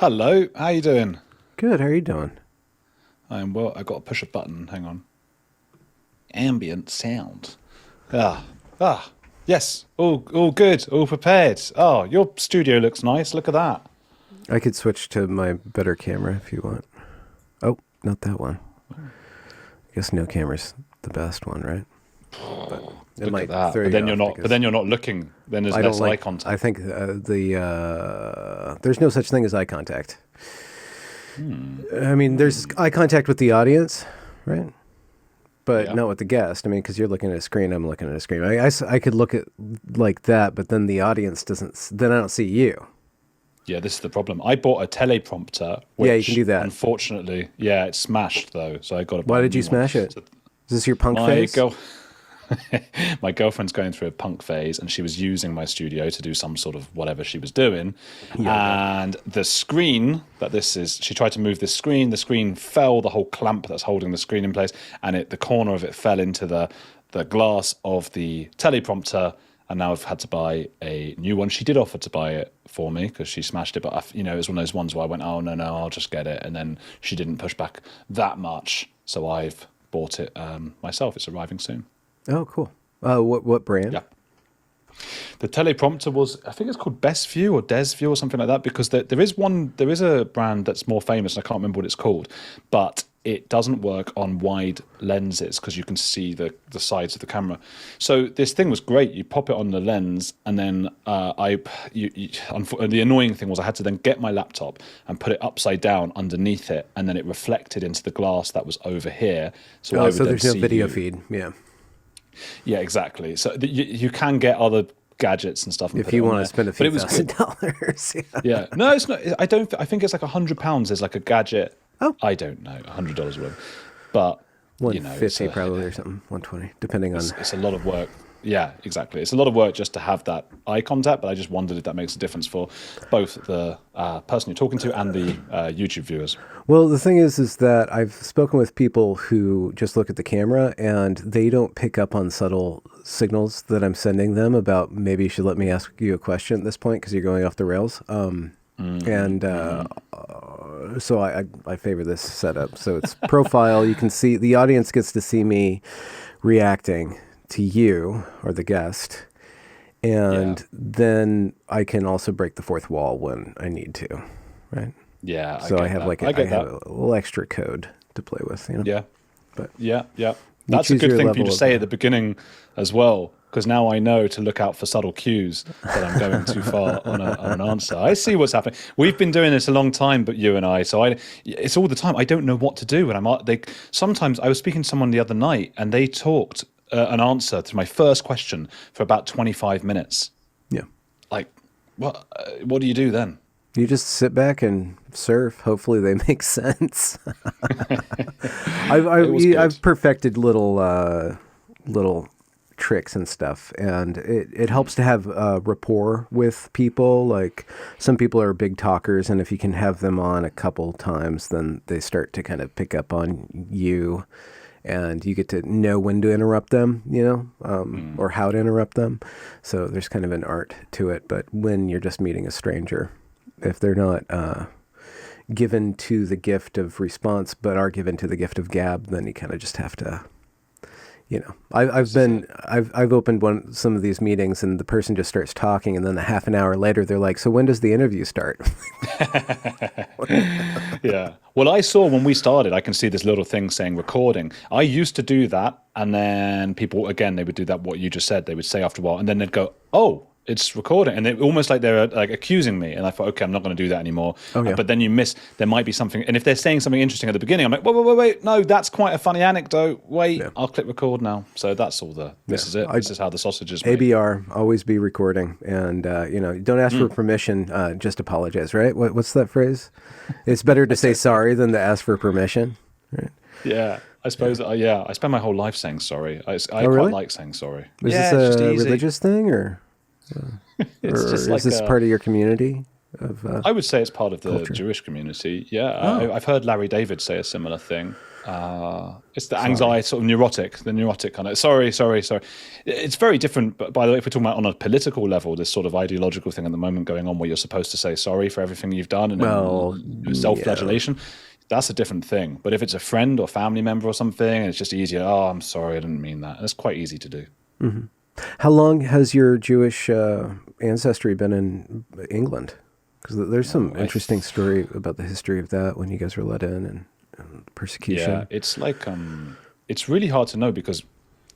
Hello, how you doing? Good. How are you doing? I'm well. I got to push a button. Hang on. Ambient sound. Ah, yes. All good. All prepared. Oh, your studio looks nice. Look at that. I could switch to my better camera if you want. Oh, not that one. I guess no camera's the best one, right? But it Look at might that. throw But you then you're off not. But because then you're not looking. Then there's I don't less eye like. I contact. think there's no such thing as eye contact. I mean, there's eye contact with the audience, right? But Yeah. not with the guest. I mean, because you're looking at a screen, I'm looking at a screen. I could look at like that, but then the audience doesn't. Then I don't see you. Yeah. This is the problem. I bought a teleprompter, Yeah, you can which do that. unfortunately, yeah, it's smashed though. So I got to buy Why a did you new one. smash it? So Is this your punk my phase? girl. My girlfriend's going through a punk phase and she was using my studio to do some sort of whatever she was doing. And the screen that this is, she tried to move this screen. The screen fell, the whole clamp that's holding the screen in place, and the corner of it fell into the glass of the teleprompter. And now I've had to buy a new one. She did offer to buy it for me because she smashed it. But, it was one of those ones where I went, oh, no, I'll just get it. And then she didn't push back that much. So I've bought it myself. It's arriving soon. Oh, cool. What brand? Yeah. The teleprompter was, I think it's called Best View or Des View or something like that, because there is a brand that's more famous, and I can't remember what it's called, but it doesn't work on wide lenses because you can see the sides of the camera. So this thing was great. You pop it on the lens, and then the annoying thing was I had to then get my laptop and put it upside down underneath it, and then it reflected into the glass that was over here. So I Oh, would so then there's no see video you. feed. Yeah. Yeah, exactly. So you can get other gadgets and stuff and If put it you on want to there, spend a but few it was good. $1,000. Yeah. Yeah, no, it's not. I don't. I think it's like £100 is like a gadget. Oh, I don't know, $100 or whatever. But it's 150 probably or something, 120, depending on. it's a lot of work. Yeah, exactly. It's a lot of work just to have that eye contact. But I just wondered if that makes a difference for both the person you're talking to and the YouTube viewers. Well, the thing is that I've spoken with people who just look at the camera and they don't pick up on subtle signals that I'm sending them about maybe you should let me ask you a question at this point because you're going off the rails. And so I favor this setup. So it's profile. You can see the audience gets to see me reacting to you or the guest. Yeah, And then I can also break the fourth wall when I need to, right? yeah, I So I get have that. like I I get have that. a little extra code to play with, Yeah. But Yeah. you That's a choose good your thing for you level to of say at the beginning as well, because now I know to look out for subtle cues that I'm going too far on an answer. I see what's happening. We've been doing this a long time, but you and I, so it's all the time. I don't know what to do when sometimes I was speaking to someone the other night and they talked an answer to my first question for about 25 minutes. yeah. Like, what do you do then? You just sit back and surf. Hopefully they make sense. It was good. I've perfected little tricks and stuff, and it helps to have rapport with people. Like some people are big talkers, and if you can have them on a couple times, then they start to kind of pick up on you, and you get to know when to interrupt them, or how to interrupt them. So there's kind of an art to it. But when you're just meeting a stranger, if they're not given to the gift of response, but are given to the gift of gab, then you kind of just have to, I've opened some of these meetings and the person just starts talking, and then a half an hour later they're like, "So when does the interview start?" Yeah. Well, I saw when we started, I can see this little thing saying recording. I used to do that. And then people, again, they would do that, what you just said. They would say after a while, and then they'd go, oh, it's recording. And it almost like they're like accusing me. And I thought, okay, I'm not going to do that anymore. Oh yeah, But then there might be something. And if they're saying something interesting at the beginning, I'm like, wait. No, that's quite a funny anecdote. Wait, yeah, I'll click record now. So that's all yeah. this is it. This is how the sausage is made. ABR, always be recording, and don't ask for permission. Just apologize, right? What's that phrase? It's better to say sorry than to ask for permission, right? Yeah. I suppose, yeah, I spend my whole life saying sorry. I Oh, quite really? like saying sorry. Is Yeah, this it's just a easy. religious thing, or It's just is like this part of your community? of I would say it's part of the culture. Jewish community. Yeah, Oh, I've heard Larry David say a similar thing. It's the sorry. anxiety, sort of the neurotic kind of. Sorry. It's very different. But by the way, if we're talking about on a political level, this sort of ideological thing at the moment going on, where you're supposed to say sorry for everything you've done and Well, then yeah. self-flagellation, that's a different thing. But if it's a friend or family member or something, and it's just easier. Oh, I'm sorry, I didn't mean that. That's quite easy to do. How long has your Jewish ancestry been in England? Because there's some interesting story about the history of that when you guys were let in and Yeah, persecution. it's like it's really hard to know because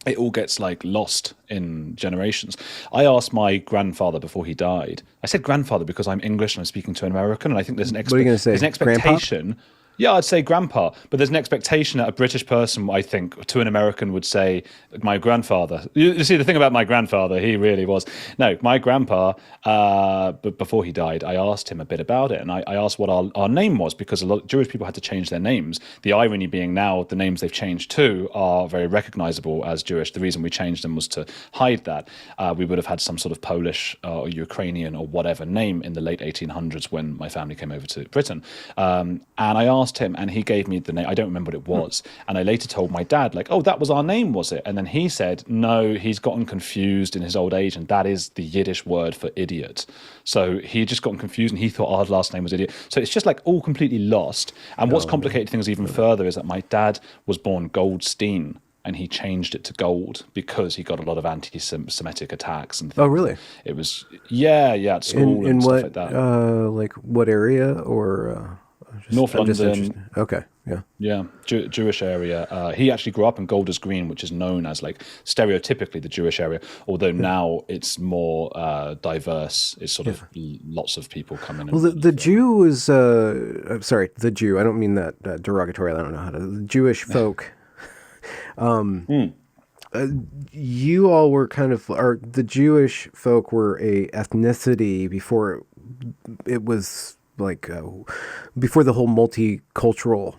it all gets like lost in generations. I asked my grandfather before he died. I said grandfather because I'm English and I'm speaking to an American, and I think What are you going to there's say? an Grandpa? expectation. Yeah, I'd say grandpa, but there's an expectation that a British person, I think, to an American would say, my grandfather. You see, the thing about my grandfather, he really was. No, my grandpa, but before he died, I asked him a bit about it, and I asked what our name was, because a lot of Jewish people had to change their names. The irony being now the names they've changed to are very recognizable as Jewish. The reason we changed them was to hide that. We would have had some sort of Polish or Ukrainian or whatever name in the late 1800s when my family came over to Britain. And I asked him, and he gave me the name. I don't remember what it was. And I later told my dad, like, oh, that was our name, was it? And then he said, no, he's gotten confused in his old age, and that is the Yiddish word for idiot. So he had just gotten confused, and he thought our last name was idiot. So it's just like all completely lost. And what's Oh, no. complicated things even further is that my dad was born Goldstein, and he changed it to gold because he got a lot of anti-Semitic attacks and Oh, things. And really? it was, yeah, at school In and stuff what, like that. what area or North I'm just London. interested. Okay, yeah. Yeah, Jewish area. He actually grew up in Golders Green, which is known as like stereotypically the Jewish area. Although now it's more diverse. It's sort of lots of people come in Well, and the live there now. Jew is, I'm sorry, the Jew. I don't mean that derogatory. I don't know how to. The Jewish folk. You all were kind of, or the Jewish folk were a ethnicity before it was like, before the whole multicultural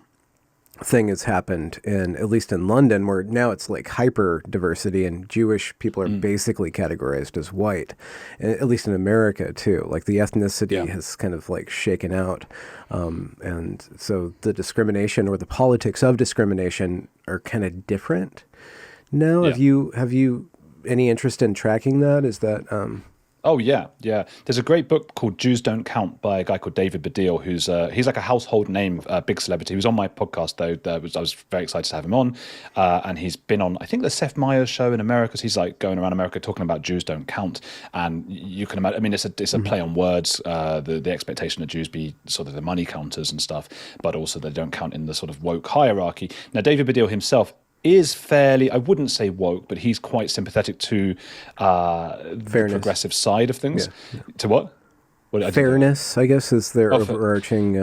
thing has happened, and at least in London, where now it's like hyper diversity, and Jewish people are basically categorized as white, at least in America too. Like the ethnicity Yeah, has kind of like shaken out, and so the discrimination or the politics of discrimination are kind of different now. yeah. Have you any interest in tracking that? Is that Oh yeah. There's a great book called Jews Don't Count by a guy called David Baddiel, who's he's like a household name, big celebrity. He was on my podcast though. I was very excited to have him on, and he's been on I think the Seth Meyers show in America. So he's like going around America talking about Jews don't count, and you can imagine. I mean, it's a play on words. The expectation that Jews be sort of the money counters and stuff, but also they don't count in the sort of woke hierarchy. Now, David Baddiel himself is fairly, I wouldn't say woke, but he's quite sympathetic to the fairness? progressive side of things. Yeah. To what? What I didn't know. Fairness, I guess, is their Oh, overarching.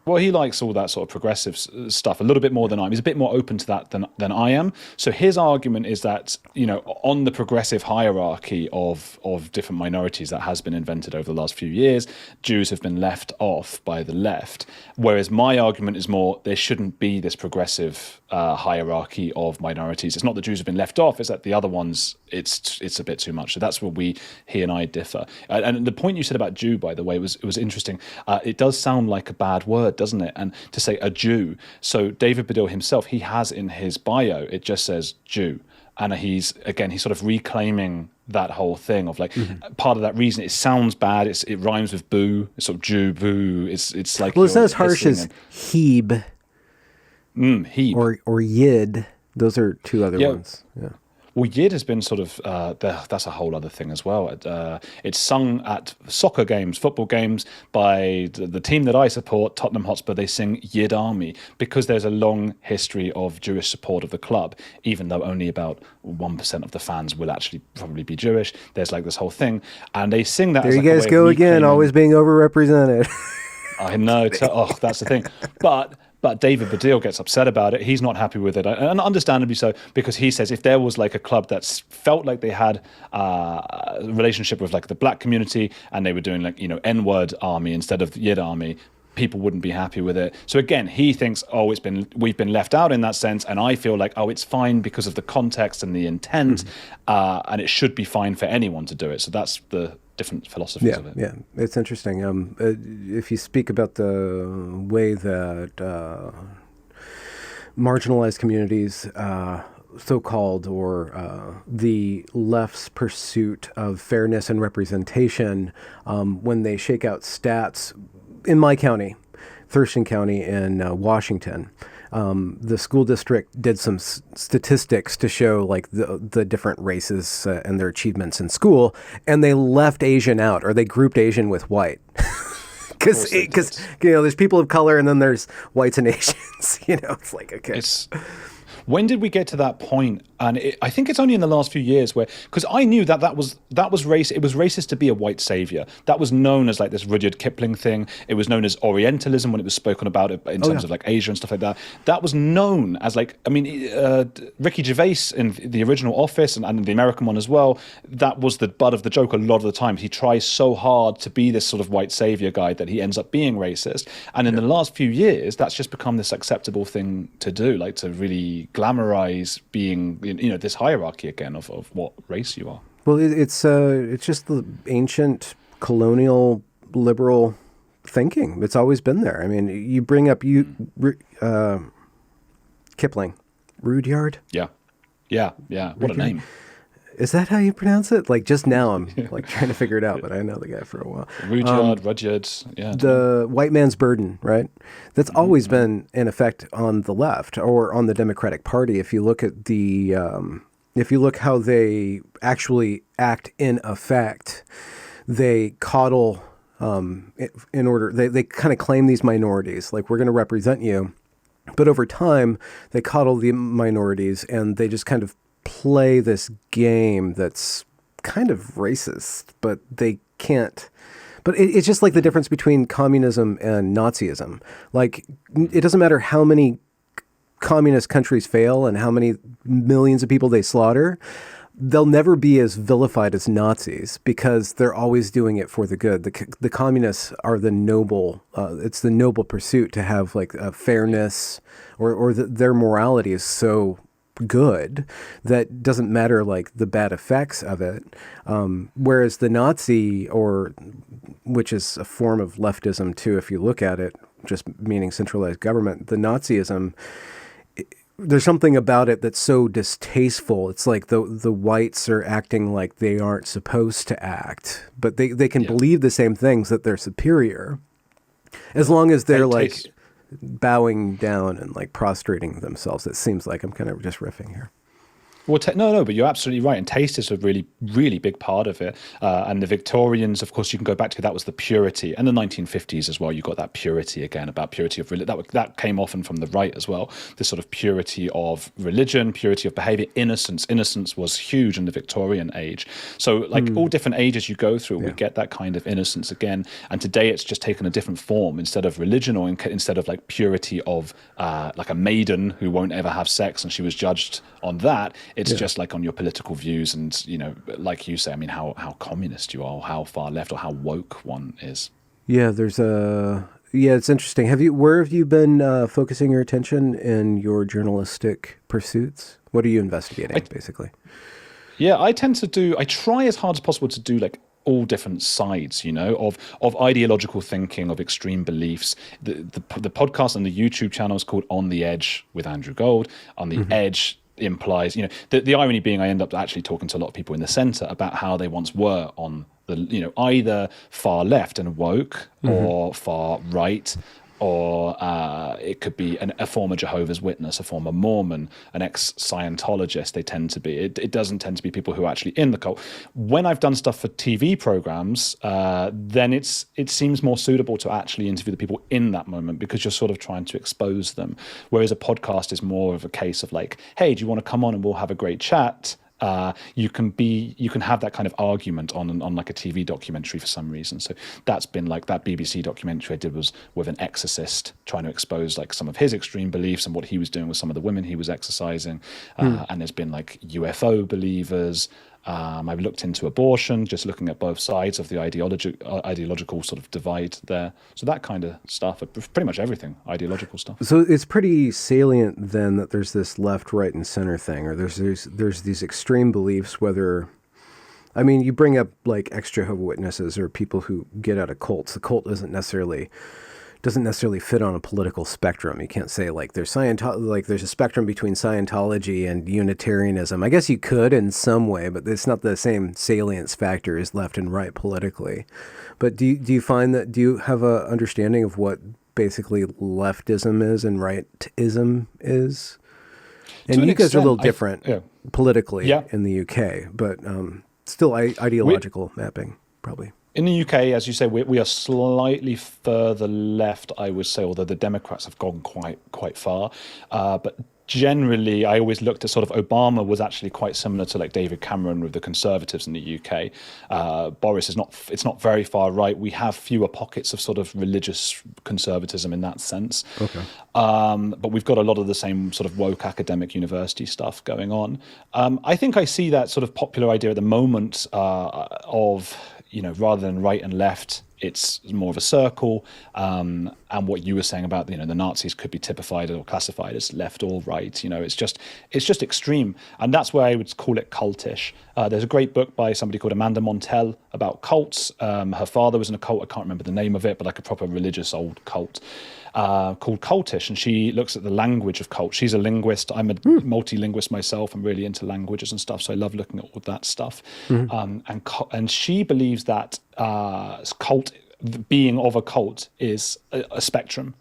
well, he likes all that sort of progressive stuff a little bit more than I am. He's a bit more open to that than I am. So his argument is that, you know, on the progressive hierarchy of different minorities that has been invented over the last few years, Jews have been left off by the left. Whereas my argument is more there shouldn't be this progressive hierarchy of minorities. It's not that Jews have been left off; it's that the other ones it's a bit too much. So that's where he and I differ. And the point you said about Jew, by the way, was interesting. It does sound like a bad word, doesn't it? And to say a Jew. So David Baddiel himself, he has in his bio, it just says Jew. And he's sort of reclaiming that whole thing of like part of that reason it sounds bad. It rhymes with boo. It's sort of Jew boo. It's like Well, it's not you're as harsh hissing as Heb heap. or Yid. Those are two other Yeah. ones. Yeah. Well, Yid has been sort of that's a whole other thing as well. It's sung at soccer games, football games by the team that I support, Tottenham Hotspur. They sing Yid Army because there's a long history of Jewish support of the club, even though only about 1% of the fans will actually probably be Jewish. There's like this whole thing, and they sing that There as you like a guys way go of again, reclaiming. always being overrepresented. I know. That's the thing. But David Baddiel gets upset about it. He's not happy with it, and understandably so, because he says if there was like a club that felt like they had a relationship with like the black community and they were doing like, you know, N-word army instead of Yid army, people wouldn't be happy with it. So again, he thinks, oh, we've been left out in that sense, and I feel like, oh, it's fine because of the context and the intent, and it should be fine for anyone to do it. So that's the different philosophies of it. Yeah, it's interesting. If you speak about the way that marginalized communities, so-called, or the left's pursuit of fairness and representation, when they shake out stats in my county, Thurston County in Washington, the school district did some statistics to show like the different races and their achievements in school, and they left Asian out, or they grouped Asian with white. Because there's people of color and then there's whites and Asians. It's like, okay. When did we get to that point? And I think it's only in the last few years because I knew that was race. It was racist to be a white savior. That was known as like this Rudyard Kipling thing. It was known as Orientalism when it was spoken about in terms of like Asia and stuff like that. That was known as like, I mean, Ricky Gervais in the original Office and the American one as well. That was the butt of the joke a lot of the time. He tries so hard to be this sort of white savior guy that he ends up being racist. And in the last few years, that's just become this acceptable thing to do, like to really glamorize being, this hierarchy again of what race you are. Well, it's just the ancient colonial liberal thinking. It's always been there. I mean, you bring up Kipling, Rudyard. Yeah. What a name. Is that how you pronounce it? Like just now I'm like trying to figure it out, but I know the guy for a while. Rudyard, yeah. The white man's burden, right? That's always been in effect on the left or on the Democratic Party. If you look at if you look how they actually act in effect, they coddle they kind of claim these minorities, like we're going to represent you. But over time, they coddle the minorities and they just kind of play this game that's kind of racist, but they can't. But it's just like the difference between communism and Nazism. Like, it doesn't matter how many communist countries fail and how many millions of people they slaughter, they'll never be as vilified as Nazis because they're always doing it for the good. The communists are the noble, it's the noble pursuit to have like a fairness or their morality is so good that doesn't matter like the bad effects of it. Whereas the Nazi, which is a form of leftism too, if you look at it, just meaning centralized government, the Nazism, there's something about it that's so distasteful. It's like the whites are acting like they aren't supposed to act, but they can believe the same things, that they're superior, as long as they're bowing down and like prostrating themselves. It seems like I'm kind of just riffing here. Well, no, but you're absolutely right. And taste is a really, really big part of it. And the Victorians, of course, you can go back to, that was the purity. And the 1950s as well, you got that purity again, about purity of religion. That came often from the right as well. This sort of purity of religion, purity of behavior, innocence. Innocence was huge in the Victorian age. So like all different ages you go through, we get that kind of innocence again. And today it's just taken a different form. Instead of religion, or instead of like purity of like a maiden who won't ever have sex and she was judged on that, it's just like on your political views and, like you say, I mean, how communist you are, or how far left or how woke one is. Yeah, it's interesting. Where have you been focusing your attention in your journalistic pursuits? What are you investigating, basically? Yeah, I try as hard as possible to do like all different sides, of ideological thinking, of extreme beliefs. The podcast and the YouTube channel is called On the Edge with Andrew Gold. On the Edge implies, the irony being I end up actually talking to a lot of people in the center about how they once were on the, either far left and woke or far right, or it could be a former Jehovah's Witness, a former Mormon, an ex-Scientologist. They tend to be. It doesn't tend to be people who are actually in the cult. When I've done stuff for TV programs, then it seems more suitable to actually interview the people in that moment, because you're sort of trying to expose them. Whereas a podcast is more of a case of like, hey, do you want to come on and we'll have a great chat? You can have that kind of argument on like a TV documentary for some reason. So that's been like that BBC documentary I did was with an exorcist, trying to expose like some of his extreme beliefs and what he was doing with some of the women he was exorcising. And there's been like UFO believers, I've looked into abortion, just looking at both sides of the ideological sort of divide there. So that kind of stuff, pretty much everything, ideological stuff. So it's pretty salient then that there's this left, right, and center thing, or there's these extreme beliefs, whether, I mean, you bring up like ex-Jehovah's Witnesses or people who get out of cults. The cult doesn't necessarily fit on a political spectrum. You can't say like there's a spectrum between Scientology and Unitarianism. I guess you could in some way, but it's not the same salience factor as left and right politically. But do you find that, do you have a understanding of what basically leftism is and rightism is? And you guys are a little different politically in the UK, but still ideological mapping probably. In the UK, as you say, we are slightly further left, I would say, although the Democrats have gone quite far. But generally, I always looked at sort of Obama was actually quite similar to like David Cameron with the Conservatives in the UK. Boris it's not very far right. We have fewer pockets of sort of religious conservatism in that sense. Okay. But we've got a lot of the same sort of woke academic university stuff going on. I think I see that sort of popular idea at the moment of, rather than right and left, it's more of a circle. And what you were saying about, the Nazis could be typified or classified as left or right. It's just extreme. And that's where I would call it cultish. There's a great book by somebody called Amanda Montell about cults. Her father was in a cult. I can't remember the name of it, but like a proper religious old cult. Called Cultish, and she looks at the language of cult. She's a linguist. I'm a multilinguist myself. I'm really into languages and stuff, so I love looking at all that stuff. And she believes that cult, being of a cult, is a spectrum.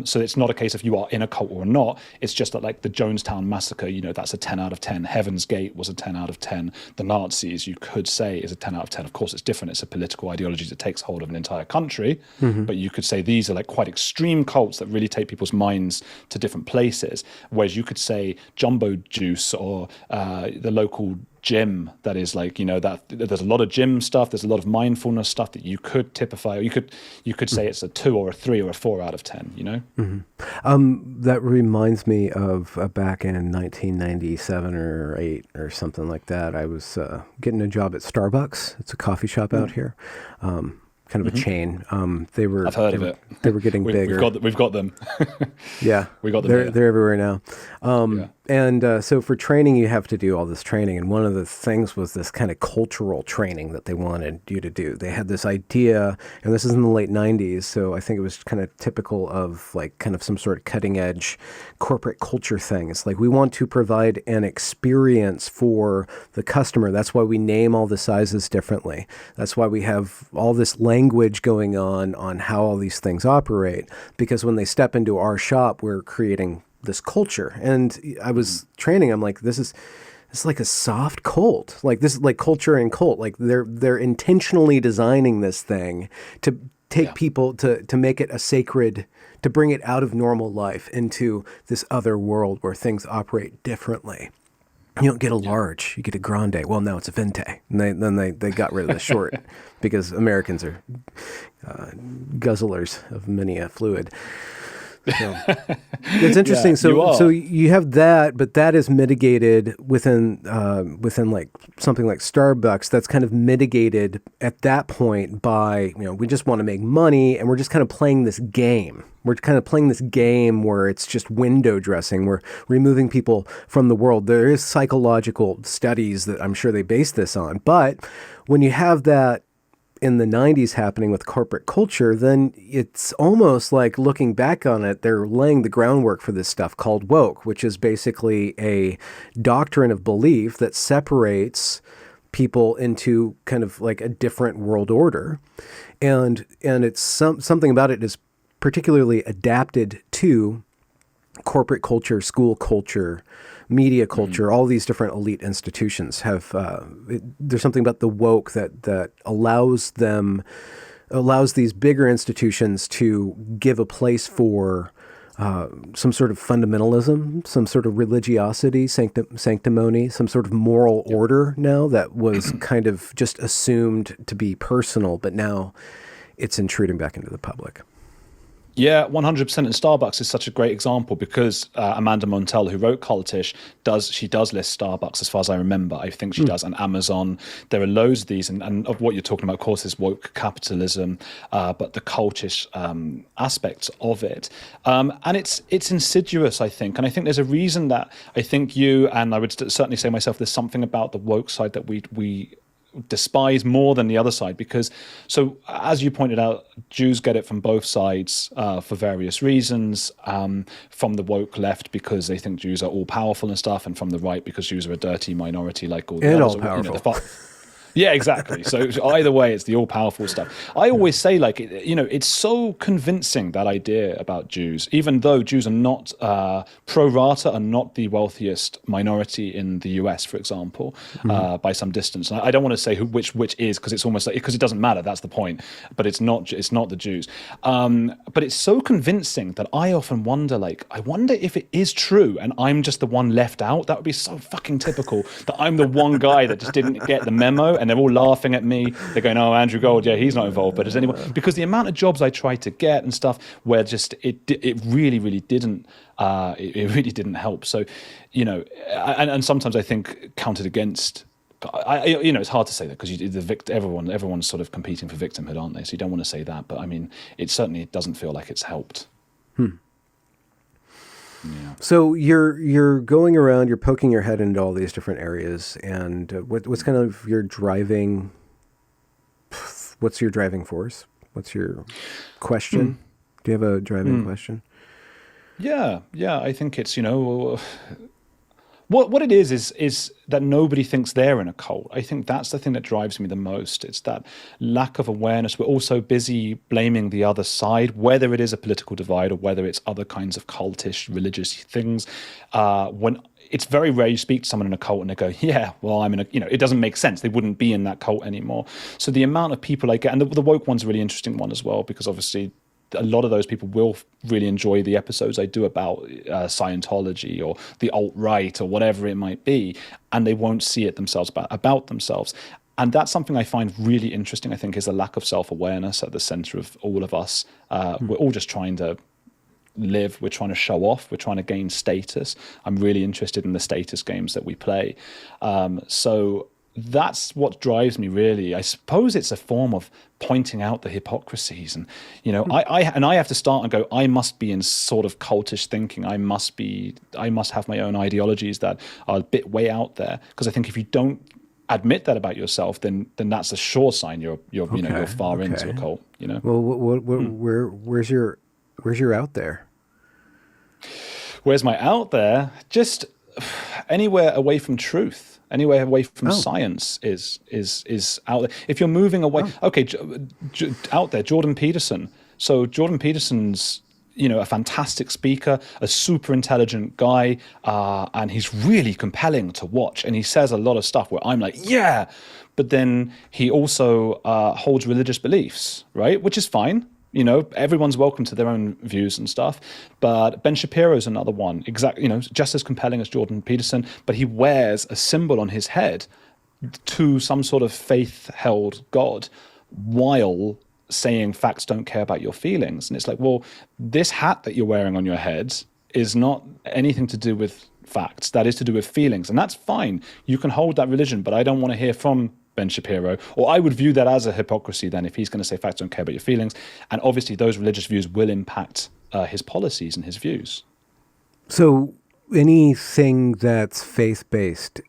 So it's not a case of you are in a cult or not. It's just that like the Jonestown massacre, that's a 10 out of 10. Heaven's Gate was a 10 out of 10. The Nazis, you could say, is a 10 out of 10. Of course, it's different. It's a political ideology that takes hold of an entire country. But you could say these are like quite extreme cults that really take people's minds to different places. Whereas you could say Jumbo Juice or the local gym that is like, that there's a lot of gym stuff, there's a lot of mindfulness stuff that you could typify, or you could say it's a 2 or a 3 or a 4 out of 10, That reminds me of back in 1997 or 8 or something like that. I was getting a job at Starbucks. It's a coffee shop out here. Kind of a chain. I've heard of it. They were getting bigger. We've got them. Yeah, we got them. They're everywhere now. And so for training, you have to do all this training. And one of the things was this kind of cultural training that they wanted you to do. They had this idea, and this is in the late 90s. So I think it was kind of typical of like kind of some sort of cutting edge corporate culture thing. It's like, we want to provide an experience for the customer. That's why we name all the sizes differently. That's why we have all this language going on how all these things operate. Because when they step into our shop, we're creating this culture. And I was training, I'm like, this is like a soft cult. Like this is like culture and cult. Like they're intentionally designing this thing to take people to make it a sacred, to bring it out of normal life into this other world where things operate differently. You don't get a large, you get a grande. Well, now it's a venti. And they got rid of the short because Americans are guzzlers of many a fluid. So, it's interesting. So you have that, but that is mitigated within like something like Starbucks. That's kind of mitigated at that point by, we just want to make money, and we're just kind of playing this game. We're kind of playing this game where it's just window dressing. We're removing people from the world. There is psychological studies that I'm sure they base this on. But when you have that in the 90s happening with corporate culture, then it's almost like, looking back on it, they're laying the groundwork for this stuff called woke, which is basically a doctrine of belief that separates people into kind of like a different world order. And it's something about it is particularly adapted to corporate culture, school culture, media culture. All these different elite institutions have, there's something about the woke that allows these bigger institutions to give a place for some sort of fundamentalism, some sort of religiosity, sanctimony, some sort of moral order now that was kind of just assumed to be personal, but now it's intruding back into the public. Yeah, 100%. And Starbucks is such a great example because Amanda Montell, who wrote Cultish, does list Starbucks as far as I remember. I think she does, and Amazon. There are loads of these, and of what you're talking about, of course, is woke capitalism, but the cultish aspects of it, and it's insidious, I think, and I think there's a reason that I think you and I would certainly say myself, there's something about the woke side that we despise more than the other side, because so as you pointed out, Jews get it from both sides for various reasons, from the woke left because they think Jews are all powerful and stuff, and from the right because Jews are a dirty minority like all the and others. all powerful. Yeah, exactly. So either way, it's the all-powerful stuff. I always say, like, it's so convincing, that idea about Jews, even though Jews are not, pro rata, are not the wealthiest minority in the US, for example, by some distance. And I don't want to say which is, because it's almost like, because it doesn't matter. That's the point. But it's not the Jews. But it's so convincing that I often wonder, like, I wonder if it is true and I'm just the one left out. That would be so fucking typical, that I'm the one guy that just didn't get the memo. And they're all laughing at me. They're going, "Oh, Andrew Gold, yeah, he's not involved." But does anyone? Because the amount of jobs I tried to get and stuff, where just it really didn't it really didn't help. So, and sometimes I think counted against. It's hard to say that because everyone's sort of competing for victimhood, aren't they? So you don't want to say that, but I mean, it certainly doesn't feel like it's helped. Yeah. So you're going around, you're poking your head into all these different areas, and what's kind of your driving? What's your driving force? What's your question? Do you have a driving question? Yeah. I think it's what it is that nobody thinks they're in a cult. I think that's the thing that drives me the most. It's that lack of awareness. We're also busy blaming the other side, whether it is a political divide or whether it's other kinds of cultish religious things. When it's very rare you speak to someone in a cult and they go, "Yeah, well, I'm in a," it doesn't make sense. They wouldn't be in that cult anymore. So the amount of people I get, and the woke one's a really interesting one as well, because obviously a lot of those people will really enjoy the episodes I do about Scientology or the alt-right or whatever it might be, and they won't see it themselves about themselves. And that's something I find really interesting, I think, is a lack of self-awareness at the center of all of us. We're all just trying to live. We're trying to show off. We're trying to gain status. I'm really interested in the status games that we play. So that's what drives me, really. I suppose it's a form of pointing out the hypocrisies, and I have to start and go, I must be in sort of cultish thinking. I must have my own ideologies that are a bit way out there, because I think if you don't admit that about yourself, then that's a sure sign you're far into a cult. Well, where's your out there? Where's my out there? Just anywhere away from truth. Anywhere away from science is out there. If you're moving away, out there, Jordan Peterson. So Jordan Peterson's, a fantastic speaker, a super intelligent guy, and he's really compelling to watch. And he says a lot of stuff where I'm like, yeah, but then he also holds religious beliefs, right? Which is fine. Everyone's welcome to their own views and stuff. But Ben Shapiro's another one, exactly, just as compelling as Jordan Peterson, but he wears a symbol on his head to some sort of faith-held God while saying facts don't care about your feelings. And it's like, well, this hat that you're wearing on your head is not anything to do with facts. That is to do with feelings. And that's fine. You can hold that religion, but I don't want to hear from Ben Shapiro, or I would view that as a hypocrisy then if he's going to say facts don't care about your feelings. And obviously those religious views will impact his policies and his views. So anything that's faith-based,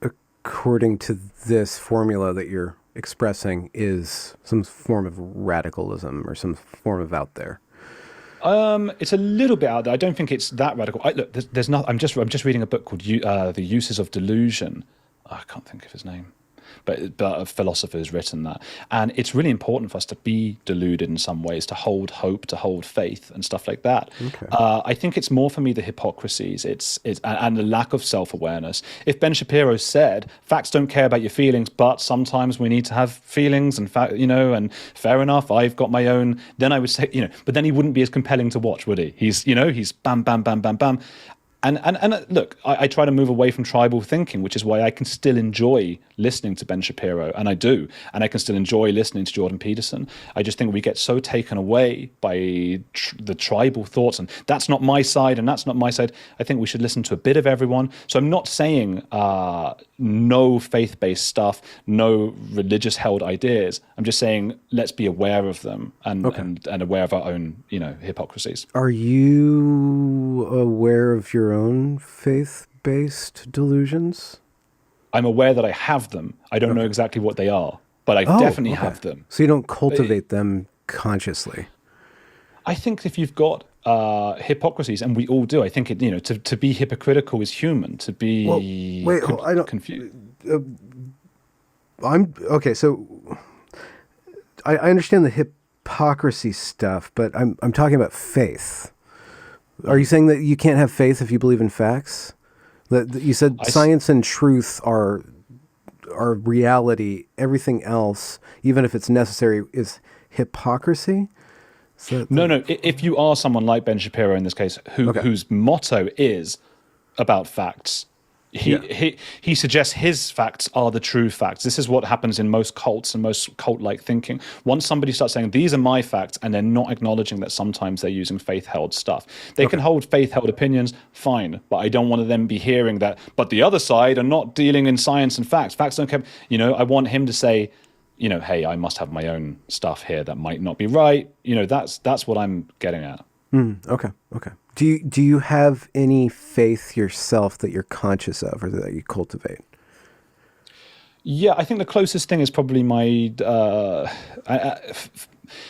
according to this formula that you're expressing, is some form of radicalism or some form of out there. It's a little bit out there. I don't think it's that radical. There's not. I'm just reading a book called The Uses of Delusion. I can't think of his name. But a philosopher has written that. And it's really important for us to be deluded in some ways, to hold hope, to hold faith and stuff like that. Okay. I think it's more for me the hypocrisies and the lack of self-awareness. If Ben Shapiro said, facts don't care about your feelings, but sometimes we need to have feelings and and fair enough, I've got my own, then I would say, but then he wouldn't be as compelling to watch, would he? He's bam, bam, bam, bam, bam. And look, I try to move away from tribal thinking, which is why I can still enjoy listening to Ben Shapiro, and I do, and I can still enjoy listening to Jordan Peterson. I just think we get so taken away by the tribal thoughts, and that's not my side, and that's not my side. I think we should listen to a bit of everyone. So I'm not saying no faith-based stuff, no religious-held ideas. I'm just saying let's be aware of them and aware of our own, hypocrisies. Are you aware of your own faith-based delusions? I'm aware that I have them. I don't know exactly what they are, but I definitely have them. So you don't cultivate them consciously. I think if you've got hypocrisies, and we all do, I think to be hypocritical is human. To be confused. I'm okay. So I understand the hypocrisy stuff, but I'm talking about faith. Are you saying that you can't have faith if you believe in facts? That you said science and truth are reality. Everything else, even if it's necessary, is hypocrisy? No. If you are someone like Ben Shapiro in this case, whose motto is about facts, he suggests his facts are the true facts. This is what happens in most cults and most cult-like thinking. Once somebody starts saying, these are my facts, and they're not acknowledging that sometimes they're using faith-held stuff. They can hold faith-held opinions, fine, but I don't want them to be hearing that, but the other side are not dealing in science and facts. Facts don't care. I want him to say, hey, I must have my own stuff here that might not be right. That's what I'm getting at. Okay. Do you have any faith yourself that you're conscious of or that you cultivate? Yeah, I think the closest thing is probably my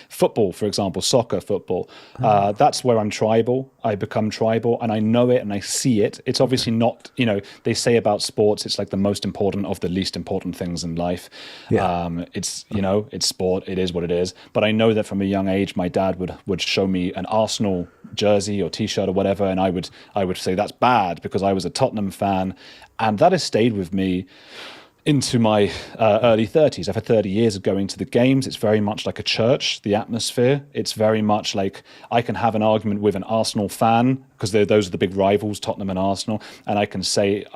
football, for example, soccer, football. That's where I'm tribal. I become tribal, and I know it and I see it. It's obviously not, they say about sports, it's like the most important of the least important things in life. It's sport. It is what it is. But I know that from a young age, my dad would show me an Arsenal jersey or T-shirt or whatever, and I would say that's bad because I was a Tottenham fan, and that has stayed with me into my early 30s. I've had 30 years of going to the games. It's very much like a church, the atmosphere. It's very much like I can have an argument with an Arsenal fan because those are the big rivals, Tottenham and Arsenal, and I can say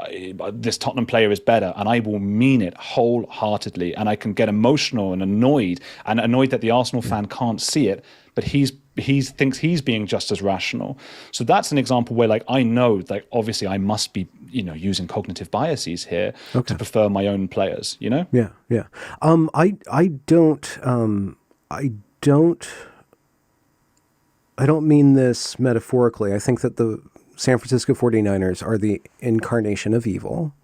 this Tottenham player is better, and I will mean it wholeheartedly, and I can get emotional and annoyed that the Arsenal fan can't see it, but he thinks he's being just as rational. So that's an example where I know obviously I must be using cognitive biases here to prefer my own players. Yeah. I don't mean this metaphorically. I think that the San Francisco 49ers are the incarnation of evil.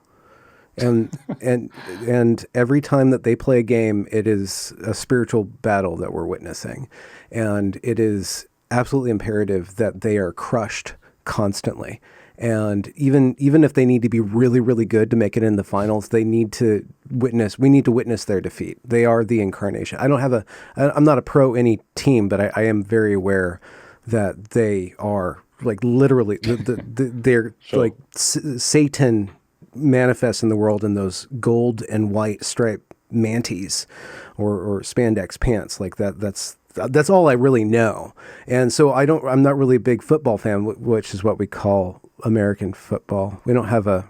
And every time that they play a game, it is a spiritual battle that we're witnessing. And it is absolutely imperative that they are crushed constantly. And even if they need to be really, really good to make it in the finals, we need to witness their defeat. They are the incarnation. I'm not a pro any team, but I am very aware that they are literally, they're sure. Satan manifests in the world in those gold and white striped manties or spandex pants that's all I really know. And so I'm not really a big football fan, which is what we call American football. We don't have do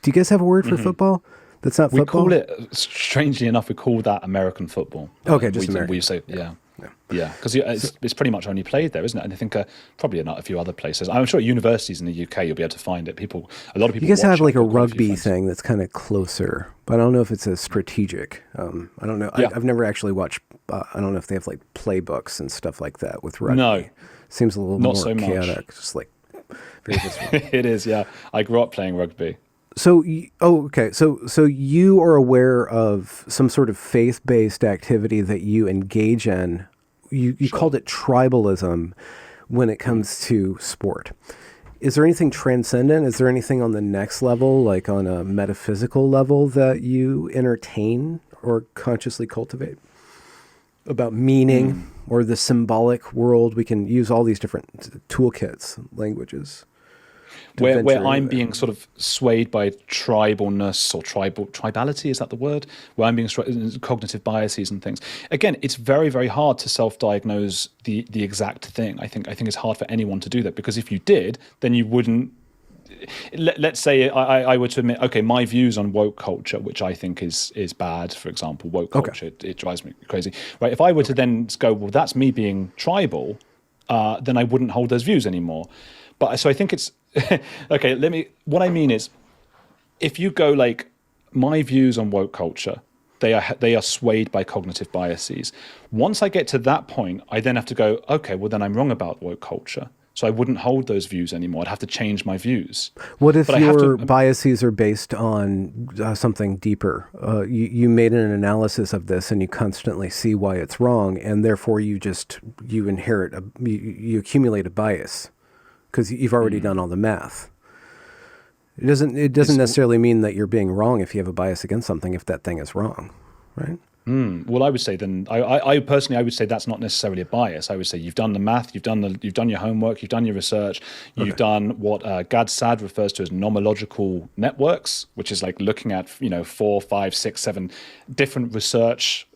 you guys have a word for football? That's not football? We call it, strangely enough, we call that American football. Okay, just American. We say, yeah, because it's pretty much only played there, isn't it? And I think probably not a few other places. I'm sure at universities in the UK you'll be able to find it. A lot of people. You guys have a rugby thing that's kind of closer, but I don't know if it's as strategic. I don't know. Yeah. I've never actually watched. I don't know if they have playbooks and stuff like that with rugby. No, seems a little not more so chaotic. Much. Just very visceral. It is. Yeah, I grew up playing rugby. So, okay. So you are aware of some sort of faith-based activity that you engage in. You Sure. called it tribalism when it comes to sport. Is there anything transcendent? Is there anything on the next level, like on a metaphysical level, that you entertain or consciously cultivate about meaning or the symbolic world? We can use all these different toolkits, languages. Where I'm being sort of swayed by tribalness or tribality, is that the word? Where I'm being cognitive biases and things. Again, it's very, very hard to self-diagnose the exact thing. I think it's hard for anyone to do that, because if you did, then you wouldn't let's say I were to admit, okay, my views on woke culture, which I think is bad, for example, woke culture, it drives me crazy, right? If I were to then go, well, that's me being tribal, then I wouldn't hold those views anymore. But so I think it's okay. What I mean is, if you go like my views on woke culture, they are swayed by cognitive biases. Once I get to that point, I then have to go, okay, well then I'm wrong about woke culture. So I wouldn't hold those views anymore. I'd have to change my views. What if your biases are based on something deeper? You made an analysis of this and you constantly see why it's wrong, and therefore you accumulate a bias because you've already done all the math. It doesn't necessarily mean that you're being wrong if you have a bias against something, if that thing is wrong, right? Well, I would say then, I personally, I would say that's not necessarily a bias. I would say you've done the math, you've done your homework, you've done your research, you've done what Gad Saad refers to as nomological networks, which is like looking at 4, 5, 6, 7 different research.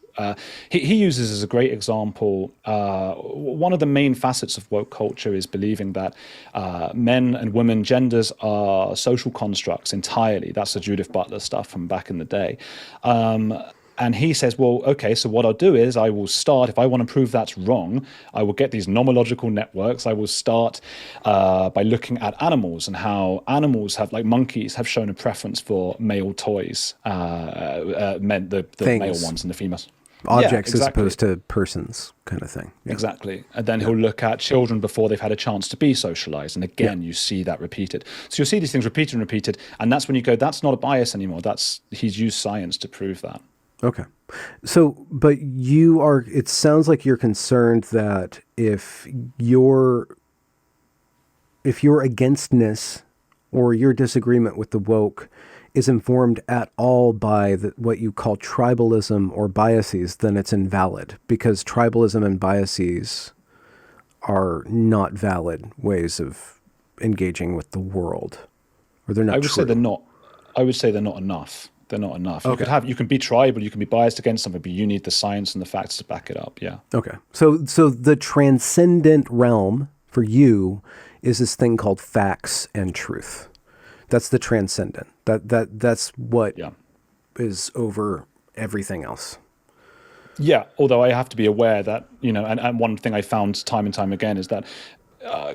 He uses as a great example, one of the main facets of woke culture is believing that men and women genders are social constructs entirely. That's the Judith Butler stuff from back in the day. And he says, well, okay, so what I'll do is I will start, if I want to prove that's wrong, I will get these nomological networks. I will start by looking at animals and how animals have, like monkeys, have shown a preference for male toys, the male ones and the females. Objects as opposed to persons kind of thing. Yeah. Exactly. And then he'll look at children before they've had a chance to be socialized. And again, you see that repeated. So you'll see these things repeated and repeated. And that's when you go, that's not a bias anymore. He's used science to prove that. Okay. So, but it sounds like you're concerned that if your againstness or your disagreement with the woke is informed at all by what you call tribalism or biases, then it's invalid, because tribalism and biases are not valid ways of engaging with the world, or they're not I would say they're not enough. They're not enough. Okay. You can be tribal, you can be biased against something, but you need the science and the facts to back it up. Yeah. Okay. So the transcendent realm for you is this thing called facts and truth. That's the transcendent. That's what is over everything else. Yeah. Although I have to be aware that, and one thing I found time and time again is that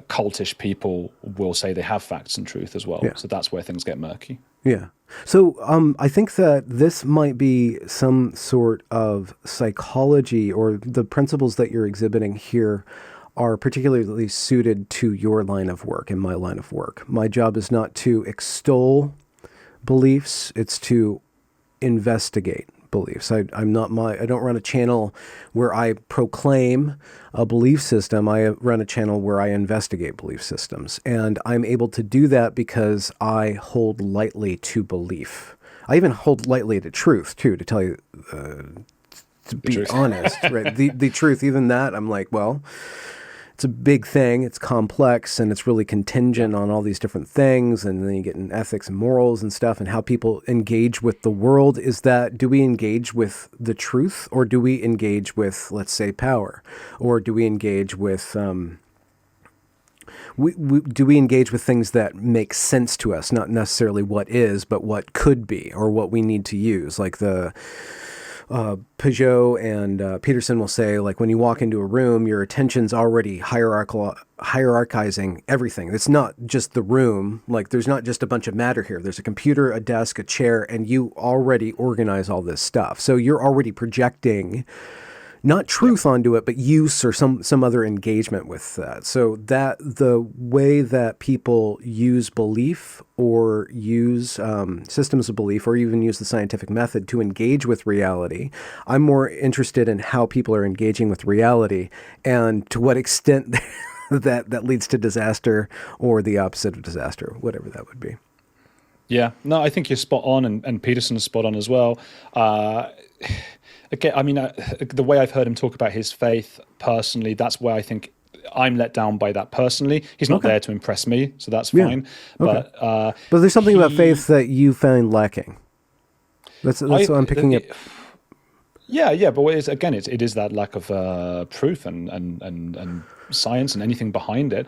cultish people will say they have facts and truth as well. Yeah. So that's where things get murky. Yeah. So I think that this might be some sort of psychology, or the principles that you're exhibiting here are particularly suited to your line of work and my line of work. My job is not to extol beliefs, it's to investigate beliefs. I don't run a channel where I proclaim a belief system. I run a channel where I investigate belief systems. And I'm able to do that because I hold lightly to belief. I even hold lightly to truth too, to tell you, to be honest, right? The truth, even that, I'm like, well, it's a big thing, it's complex, and it's really contingent on all these different things, and then you get in ethics and morals and stuff, and how people engage with the world. Do we engage with the truth, or do we engage with, let's say, power? Or do we engage with, do we engage with things that make sense to us, not necessarily what is, but what could be, or what we need to use, like the... Peugeot and Peterson will say, like, when you walk into a room, your attention's already hierarchizing everything. It's not just the room. Like, there's not just a bunch of matter here. There's a computer, a desk, a chair, and you already organize all this stuff. So you're already projecting not truth onto it, but use or some other engagement with that. So that the way that people use belief or use systems of belief, or even use the scientific method to engage with reality, I'm more interested in how people are engaging with reality and to what extent that leads to disaster or the opposite of disaster, whatever that would be. Yeah, no, I think you're spot on, and Peterson's spot on as well. Again, I mean, the way I've heard him talk about his faith personally, that's where I think I'm let down by that personally. He's not there to impress me, so that's fine. Okay. But there's something about faith that you find lacking. That's what I'm picking up. Yeah, but it is that lack of proof and science and anything behind it.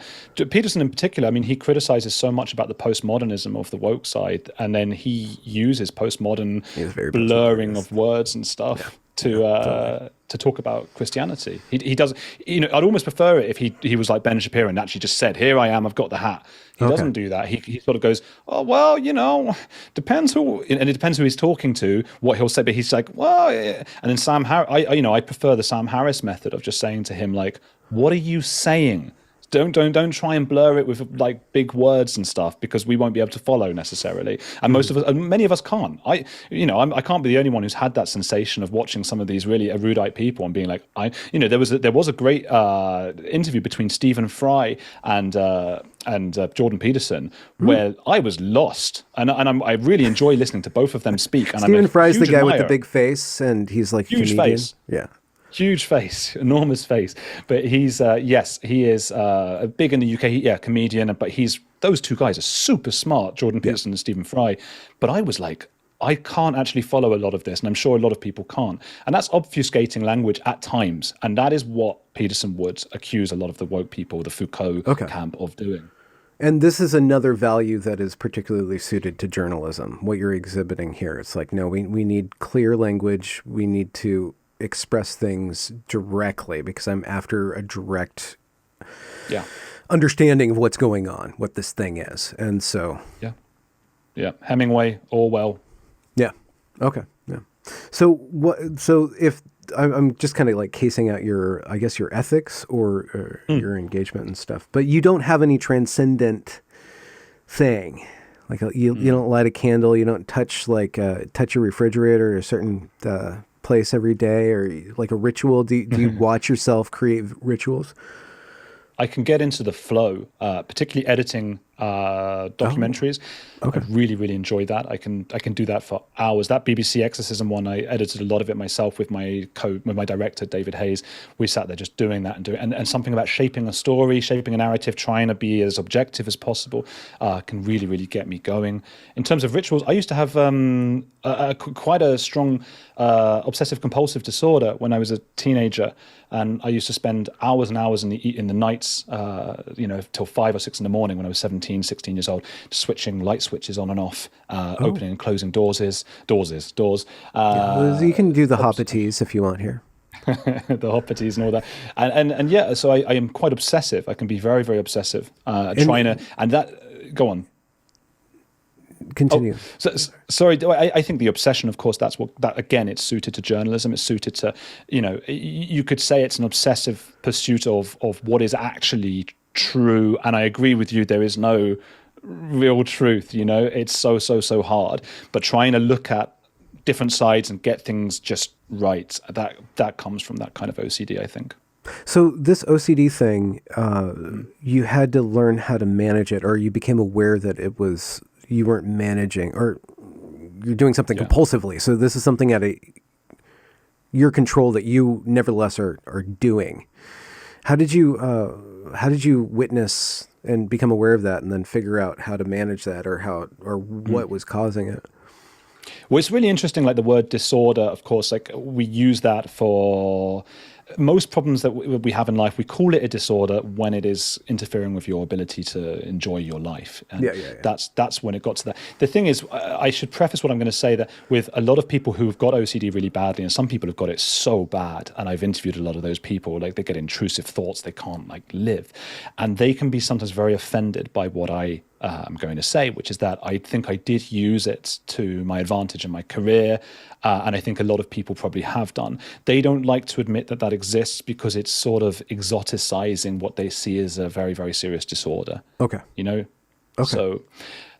Peterson, in particular, I mean, he criticizes so much about the postmodernism of the woke side, and then he uses postmodern He was very blurring postmodernist. of words and Yeah, stuff yeah, totally. to talk about Christianity. He does, you know. I'd almost prefer it if he was like Ben Shapiro and actually just said, "Here I am, I've got the hat." He Okay. doesn't do that. He sort of goes, "Oh well, you know, depends who," and it depends who he's talking to, what he'll say. But he's like, "Well," yeah. And then Sam Harris, I prefer the Sam Harris method of just saying to him like, "What are you saying?" Don't try and blur it with like big words and stuff because we won't be able to follow necessarily. And most of us, and many of us can't. I can't be the only one who's had that sensation of watching some of these really erudite people and being like, there was a great interview between Stephen Fry and Jordan Peterson where I was lost, and I really enjoy listening to both of them speak. And Stephen Fry's the guy with the admirer. big face, and he's like a Huge comedian. face. Yeah. Huge face, enormous face. But he's, yes, he is big in the UK, comedian. But those two guys are super smart, Jordan Peterson and Stephen Fry. But I was like, I can't actually follow a lot of this, and I'm sure a lot of people can't. And that's obfuscating language at times. And that is what Peterson would accuse a lot of the woke people, the Foucault camp, of doing. And this is another value that is particularly suited to journalism, what you're exhibiting here. It's like, no, we need clear language. We need to express things directly because I'm after a direct understanding of what's going on, what this thing is. And so yeah, Hemingway, Orwell. Yeah. Okay. Yeah. So if I'm just kind of like casing out your ethics or your engagement and stuff, but you don't have any transcendent thing. Like you don't light a candle, you don't touch your refrigerator at a certain place every day, or like a ritual. Do you watch yourself create rituals? I can get into the flow, particularly editing documentaries. I really, really enjoy that. I can do that for hours. That BBC Exorcism one, I edited a lot of it myself with my director, David Hayes. We sat there just doing that and something about shaping a story, shaping a narrative, trying to be as objective as possible can really, really get me going. In terms of rituals, I used to have quite a strong obsessive compulsive disorder when I was a teenager. And I used to spend hours and hours in the nights, till 5 or 6 in the morning when I was 17, 16 years old, switching light switches on and off, opening and closing doors. You can do the hoppities if you want here. The hoppities and all that. And yeah, so I am quite obsessive. I can be very, very obsessive. Go on. Continue. Sorry, I think the obsession, of course, that again, it's suited to journalism. It's suited to, you could say it's an obsessive pursuit of what is actually true. And I agree with you. There is no real truth, it's so hard. But trying to look at different sides and get things just right, that comes from that kind of OCD, I think. So this OCD thing, you had to learn how to manage it, or you became aware that you weren't managing, or you're doing something compulsively. So this is something at your control that you nevertheless are doing. How did you witness and become aware of that, and then figure out how to manage that, or what was causing it? Well, it's really interesting. Like the word disorder, of course, like we use that for most problems that we have in life. We call it a disorder when it is interfering with your ability to enjoy your life. And that's when it got to that. The thing is, I should preface what I'm going to say that with a lot of people who've got OCD really badly, and some people have got it so bad, and I've interviewed a lot of those people, like they get intrusive thoughts, they can't like live, and they can be sometimes very offended by what I'm going to say, which is that I think I did use it to my advantage in my career, and I think a lot of people probably have done. They don't like to admit that exists because it's sort of exoticizing what they see as a very, very serious disorder. Okay. Okay. So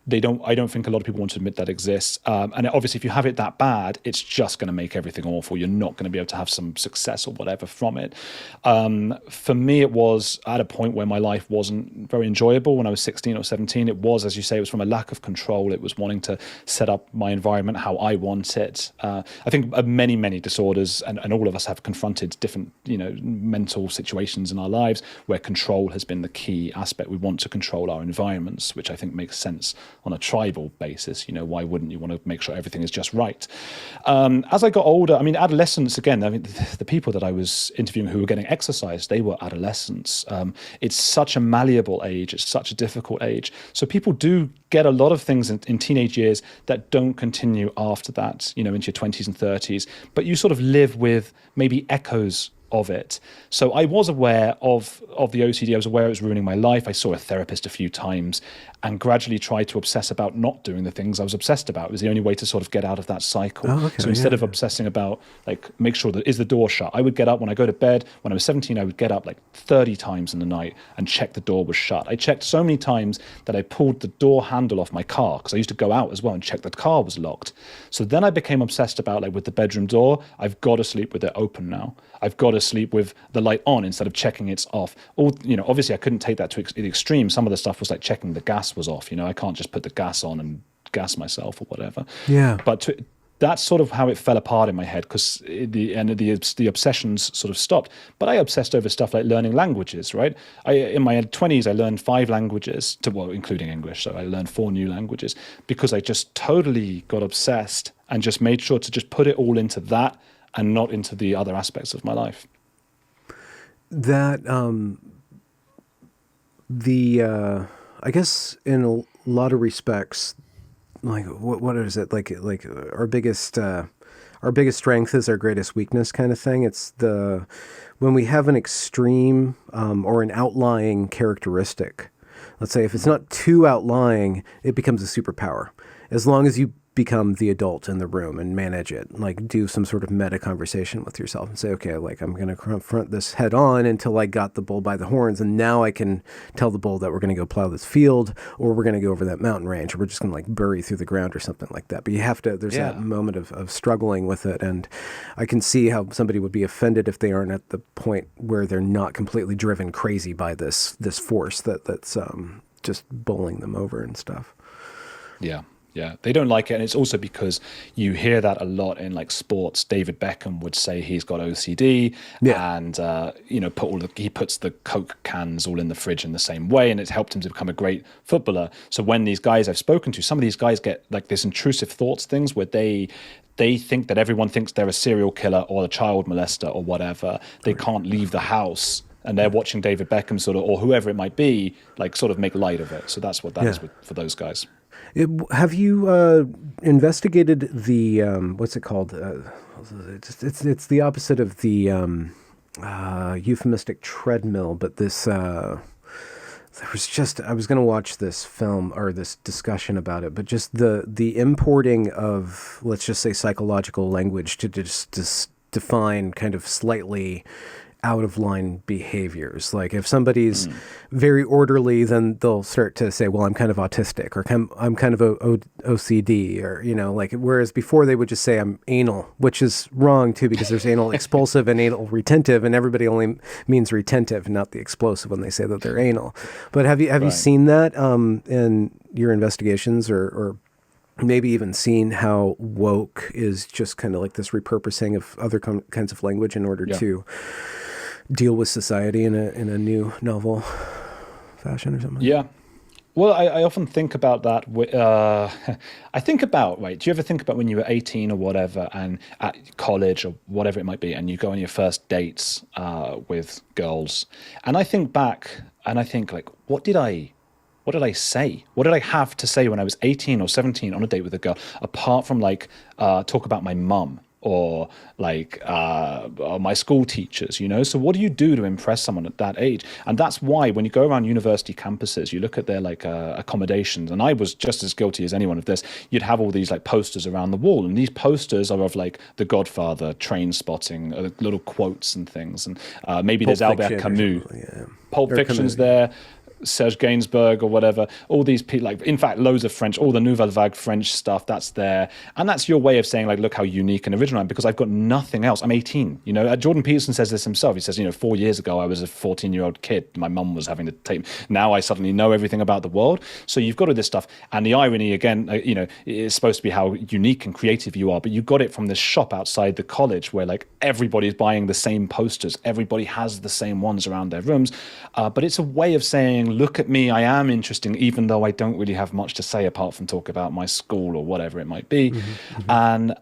I don't think a lot of people want to admit that exists. And obviously, if you have it that bad, it's just going to make everything awful. You're not going to be able to have some success or whatever from it. For me, it was at a point where my life wasn't very enjoyable when I was 16 or 17. It was, as you say, it was from a lack of control. It was wanting to set up my environment how I want it. I think many, many disorders, and all of us have confronted different, mental situations in our lives where control has been the key aspect. We want to control our environments, which I think makes sense on a tribal basis. Why wouldn't you want to make sure everything is just right? As I got older, I mean, adolescence, again, I mean, the people that I was interviewing who were getting exercise, they were adolescents. It's such a malleable age. It's such a difficult age. So people do get a lot of things in teenage years that don't continue after that, into your 20s and 30s. But you sort of live with maybe echoes of it. So I was aware of the OCD. I was aware it was ruining my life. I saw a therapist a few times and gradually tried to obsess about not doing the things I was obsessed about. It was the only way to sort of get out of that cycle. So instead of obsessing about, like, make sure that is the door shut, I would get up when I go to bed. When I was 17, I would get up like 30 times in the night and check the door was shut. I checked so many times that I pulled the door handle off my car, because I used to go out as well and check that the car was locked. So then I became obsessed about, like, with the bedroom door, I've got to sleep with it open now. I've got to sleep with the light on instead of checking it's off. Obviously I couldn't take that to the extreme. Some of the stuff was like checking the gas was off. I can't just put the gas on and gas myself or whatever. Yeah. But that's sort of how it fell apart in my head, because the obsessions sort of stopped. But I obsessed over stuff like learning languages, right? In my 20s, I learned 5 languages, including English. So I learned 4 new languages because I just totally got obsessed and just made sure to just put it all into that and not into the other aspects of my life. That, I guess in a lot of respects, like, what is it? Like our biggest strength is our greatest weakness kind of thing. It's when we have an extreme, or an outlying characteristic. Let's say if it's not too outlying, it becomes a superpower. As long as you become the adult in the room and manage it, like do some sort of meta conversation with yourself and say, okay, like I'm going to confront this head on until I got the bull by the horns. And now I can tell the bull that we're going to go plow this field, or we're going to go over that mountain range, or we're just going to like bury through the ground or something like that. But you have to, there's that moment of struggling with it. And I can see how somebody would be offended if they aren't at the point where they're not completely driven crazy by this force that's just bowling them over and stuff. Yeah. Yeah, they don't like it. And it's also because you hear that a lot in like sports. David Beckham would say he's got OCD and, he puts the Coke cans all in the fridge in the same way, and it's helped him to become a great footballer. So when these guys I've spoken to, some of these guys get like this intrusive thoughts things where they think that everyone thinks they're a serial killer or a child molester or whatever. They can't leave the house. And they're watching David Beckham sort of, or whoever it might be, like sort of make light of it. So that's what that is for those guys. Have you investigated the what's it called? It's the opposite of the euphemistic treadmill, but this there was just, I was going to watch this film or this discussion about it, but just the importing of, let's just say, psychological language to just define kind of slightly out of line behaviors. Like if somebody's very orderly, then they'll start to say, well, I'm kind of autistic, or I'm kind of OCD, or, like, whereas before they would just say I'm anal, which is wrong too, because there's anal expulsive and anal retentive, and everybody only means retentive, not the explosive when they say that they're anal. But have you seen that in your investigations, or maybe even seen how woke is just kind of like this repurposing of other kinds of language in order to deal with society in a new, novel fashion or something? Yeah. Well, I often think about that. I think about, right, do you ever think about when you were 18 or whatever, and at college or whatever it might be, and you go on your first dates with girls? And I think back and I think, like, what did I say? What did I have to say when I was 18 or 17 on a date with a girl, apart from like talk about my mum or like my school teachers, So what do you do to impress someone at that age? And that's why when you go around university campuses, you look at their like accommodations, and I was just as guilty as anyone of this. You'd have all these like posters around the wall, and these posters are of like The Godfather, Train Spotting, little quotes and things, and maybe there's Albert Camus. Pulp Fiction's there. Serge Gainsbourg or whatever, all these people, like, in fact, loads of French, all the Nouvelle Vague French stuff, that's there. And that's your way of saying, like, look how unique and original I am, because I've got nothing else. I'm 18, Jordan Peterson says this himself. He says, 4 years ago, I was a 14-year-old kid. My mum was having to take me. Now I suddenly know everything about the world. So you've got all this stuff. And the irony, again, is supposed to be how unique and creative you are. But you got it from this shop outside the college where, like, everybody's buying the same posters. Everybody has the same ones around their rooms. But it's a way of saying, saying, look at me, I am interesting, even though I don't really have much to say apart from talk about my school or whatever it might be. And